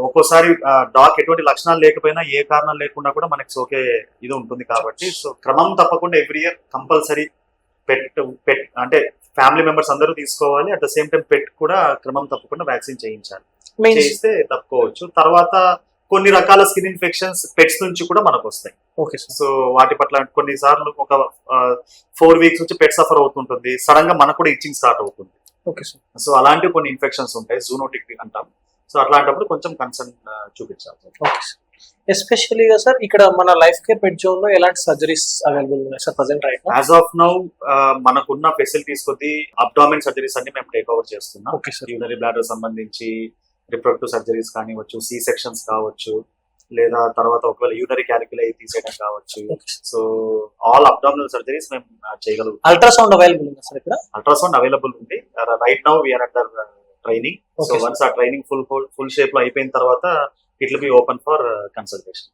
[SPEAKER 10] ఒక్కోసారి డాగ్ ఎటువంటి లక్షణాలు లేకపోయినా ఏ కారణం లేకుండా కూడా మనకి సోకే ఇది ఉంటుంది. కాబట్టి సో క్రమం తప్పకుండా ఎవ్రీ ఇయర్ కంపల్సరీ పెట్ అంటే ఫ్యామిలీ మెంబర్స్ అందరూ తీసుకోవాలి. అట్ ద సేమ్ టైం పెట్ కూడా క్రమం తప్పకుండా వ్యాక్సిన్ చేయించాలి. చేయిస్తే తప్పుకోవచ్చు. తర్వాత కొన్ని రకాల స్కిన్ ఇన్ఫెక్షన్స్ పెట్స్ నుంచి కూడా మనకు వస్తాయి. సో వాటి పట్ల కొన్నిసార్లు ఒక 4 weeks నుంచి పెట్ సఫర్ అవుతుంటుంది. సడన్ గా మనకు కూడా ఇచ్చింగ్ స్టార్ట్ అవుతుంది. సో అలాంటి కొన్ని ఇన్ఫెక్షన్స్ ఉంటాయి, జూనోటిక్ అంటాం. సో అట్లాంటప్పుడు కొంచెం కన్సర్న్ చూపించాలి.
[SPEAKER 1] ఎస్పెషలీగా సార్ ఇక్కడ మన లైఫ్ కేర్ పెట్ జోన్ లో ఎలాంటి సర్జరీస్ అవైలబుల్ ఉన్నాయి sir present right now?
[SPEAKER 10] As of now మనకున్న ఫెసిలిటీస్ కొద్ది అబ్డామిన్ సర్జరీస్ అన్ని మేము టేక్ ఓవర్ చేస్తున్నాం. యూరినరీ బ్లాడర్ సంబంధించి రిప్రొడక్టివ్ సర్జరీస్ కానివచ్చు, సి సెక్షన్స్ కావచ్చు, లేదా తర్వాత ఒకవేళ యూరినరీ క్యాలిక్యులై తీసేయడం కావచ్చు. సో ఆల్ అబ్డామినల్ సర్జరీస్ మేము చేయగలుగుతాం.
[SPEAKER 1] అల్ట్రాసౌండ్ అవైలబుల్ ఉంది సార్ ఇక్కడ?
[SPEAKER 10] అల్ట్రాసౌండ్ అవైలబుల్ ఉంది. Right now we're under training. So once ఆ ట్రైనింగ్ ఫుల్ షేప్ లో అయిపోయిన తర్వాత it will be open for consultation.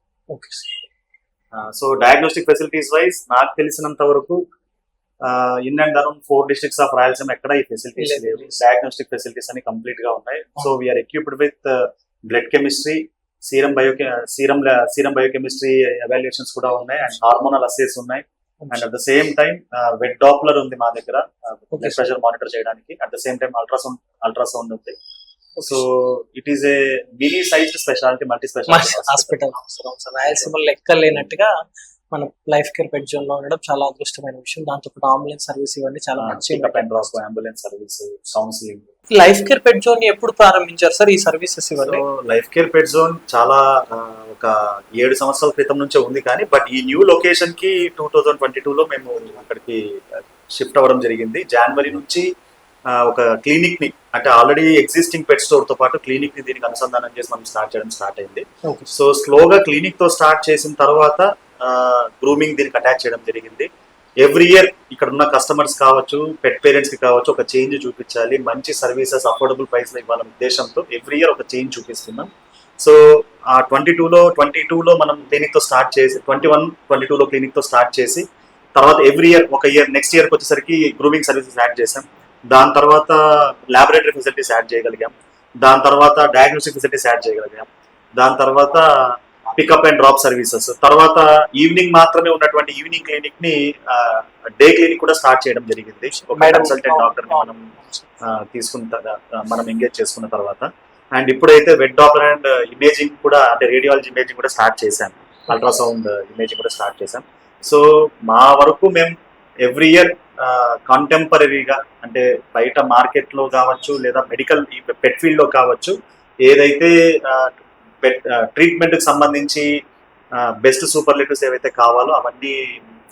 [SPEAKER 10] So diagnostic facilities wise నాకు తెలిసినంత వరకు in and around 4 districts of Rayalaseema ఎక్కడ ఈ ఫెసిలిటీస్ లేవు. డయాగ్నోస్టిక్ ఫెసిలిటీస్ అన్ని కంప్లీట్ గా ఉన్నాయి. So we are equipped with blood chemistry, serum biochemistry evaluations కూడా ఉన్నాయి. అండ్ హార్మోనల్ అసెస్ ఉన్నాయి. And at the same time vet Doppler ఉంది మా దగ్గర బ్లడ్ ప్రెషర్ మానిటర్ చేయడానికి. At the same time ultrasound ఉంది. So it is a mini sized speciality, multi speciality
[SPEAKER 1] hospital. Rayalaseema లెక్క లేనట్టుగా మన లైఫ్ కేర్ పెట్ జోన్ లో ఉండడం చాలా అదృష్టమైన విషయం. దాంతో పాటు అంబులెన్స్ సర్వీస్ ఇవన్నీ చాలా మంచి
[SPEAKER 10] ambulance service, counselling.
[SPEAKER 1] Life care pet zone ఎప్పుడు ప్రారంభించారు సార్ ఈ సర్వీసెస్ ఇవన్నీ?
[SPEAKER 10] లైఫ్ కేర్ పెట్ జోన్ చాలా ఒక 7 సంవత్సరాల క్రితం నుంచే ఉంది. కానీ బట్ ఈ న్యూ లొకేషన్ కి 2022లో మేము అక్కడికి షిఫ్ట్ అవ్వడం జరిగింది. జనవరి నుంచి ఒక క్లినిక్ ని, అంటే ఆల్రెడీ ఎగ్జిస్టింగ్ పెట్ స్టోర్ తో పాటు క్లినిక్ ని దీనికి అనుసంధానం చేసి మనం స్టార్ట్ అయింది. సో స్లోగా క్లినిక్ తో స్టార్ట్ చేసిన తర్వాత గ్రూమింగ్ దీనికి అటాచ్ చేయడం జరిగింది. ఎవ్రీ ఇయర్ ఇక్కడ ఉన్న కస్టమర్స్ కావచ్చు, పెట్ పేరెంట్స్ కి కావచ్చు, ఒక చేంజ్ చూపించాలి, మంచి సర్వీసెస్ అఫోర్డబుల్ ప్రైస్ లో ఇవ్వాలనే ఉద్దేశంతో ఎవ్రీ ఇయర్ ఒక చేంజ్ చూపిస్తున్నాం. సో ఆ 22లో మనం క్లినిక్ తో స్టార్ట్ చేసి 21-22లో క్లినిక్ తో స్టార్ట్ చేసి తర్వాత ఎవ్రీ ఇయర్ ఒక ఇయర్ నెక్స్ట్ ఇయర్కి వచ్చేసరికి గ్రూమింగ్ సర్వీసెస్ యాడ్ చేసాం. దాని తర్వాత ల్యాబొరేటరీ ఫెసిలిటీస్ యాడ్ చేయగలిగాం. దాని తర్వాత డయాగ్నోస్టిక్ ఫెసిలిటీస్ యాడ్ చేయగలిగాం. దాని తర్వాత పికప్ అండ్ డ్రాప్ సర్వీసెస్. తర్వాత ఈవినింగ్ మాత్రమే ఉన్నటువంటి ఈవినింగ్ క్లినిక్ ని డే క్లినిక్ కూడా స్టార్ట్ చేయడం జరిగింది. ఒక కన్సల్టెంట్ డాక్టర్ ని మనం ఎంగేజ్ చేసుకున్న తర్వాత. అండ్ ఇప్పుడైతే వెట్ డాప్లర్ అండ్ ఇమేజింగ్ కూడా, అంటే రేడియాలజీ ఇమేజింగ్ కూడా స్టార్ట్ చేశాం. అల్ట్రాసౌండ్ ఇమేజింగ్ కూడా స్టార్ట్ చేశాం. సో మా వరకు మేము ఎవ్రీ ఇయర్ కాంటెంపరీగా, అంటే బయట మార్కెట్ లో కావచ్చు లేదా మెడికల్ పెట్ ఫీల్డ్ లో కావచ్చు, ఏదైతే ట్రీట్మెంట్ కి సంబంధించి బెస్ట్ సూపర్లేటివ్స్ ఏవైతే కావాలో అవన్నీ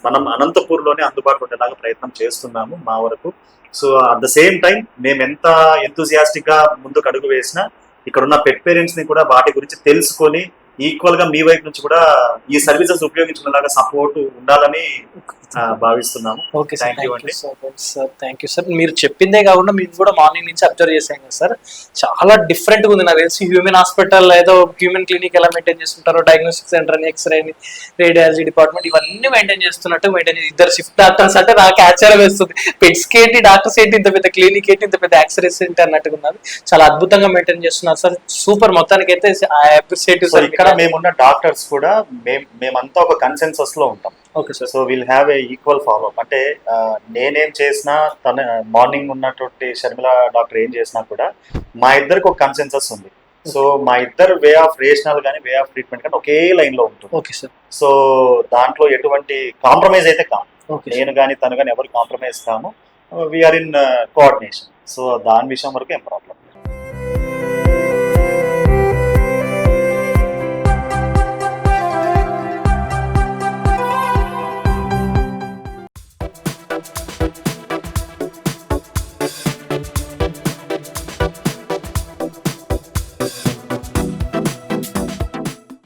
[SPEAKER 10] మనం అనంతపూర్లోనే అందుబాటులో ఉండేలాగా ప్రయత్నం చేస్తున్నాము మా వరకు. So at the same time మేము ఎంత ఎంతూజియాస్టిక్ గా ముందుకు అడుగు వేసినా ఇక్కడ ఉన్న పెట్ పేరెంట్స్ ని కూడా వాటి గురించి తెలుసుకొని ఈక్వల్ గా మీ వైపు నుంచి కూడా ఈ సర్వీసెస్ ఉపయోగించుకునేలాగా సపోర్ట్ ఉండాలని భావిస్తున్నాము.
[SPEAKER 1] ఓకే సార్,
[SPEAKER 10] థ్యాంక్ యూ అండి.
[SPEAKER 1] Thank you sir. మీరు చెప్పిందే కాకుండా మేము కూడా మార్నింగ్ నుంచి అబ్జర్వ్ చేసాం కదా సార్, చాలా డిఫరెంట్ గా ఉంది. నాకు తెలిసి హ్యూమన్ హాస్పిటల్ ఏదో హ్యూమన్ క్లినిక్ ఎలా మెయింటైన్ చేస్తుంటారో, డయాగ్నోస్టిక్ సెంటర్ అని, ఎక్స్రే అని, రేడియాలజీ డిపార్ట్మెంట్ ఇవన్నీ మెయింటైన్ చేస్తున్నట్టు ఇద్దరు షిఫ్ట్ డాక్టర్స్ అంటే నాకు ఆశ్చర్యం వేస్తుంది. పెట్స్ కి ఏంటి, డాక్టర్స్ ఏంటి, ఇంత పెద్ద క్లినిక్ ఏంటి, ఇంత పెద్ద యాక్సరీస్ ఏంటి అన్నట్టుగా ఉన్నది. చాలా అద్భుతంగా మెయింటైన్ చేస్తున్నారు సార్, సూపర్. మొత్తానికి అయితే అప్రిషియేటివ్ సార్.
[SPEAKER 10] ఇక్కడ మేమున్న డాక్టర్స్ కూడా మేమంతా ఒక కన్సెన్సస్ లో ఉంటాం.
[SPEAKER 1] Okay sir.
[SPEAKER 10] So will have a equal follow up. అంటే నేనేం చేసినా, తన మార్నింగ్ ఉన్నటువంటి షర్మిల డాక్టర్ ఏం చేసినా కూడా మా ఇద్దరికి ఒక కన్సెన్సస్ ఉంది. సో మా ఇద్దరు వే ఆఫ్ రేషనల్ కానీ వే ఆఫ్ ట్రీట్మెంట్ కానీ ఒకే లైన్ లో ఉంటుంది.
[SPEAKER 1] Okay sir.
[SPEAKER 10] సో దాంట్లో ఎటువంటి కాంప్రమైజ్ అయితే కాము.
[SPEAKER 1] ఓకే.
[SPEAKER 10] నేను కానీ తను కానీ ఎవరు కాంప్రమైజ్ కాము. We are in coordination. సో దాని విషయం వరకు ఏం ప్రాబ్లం.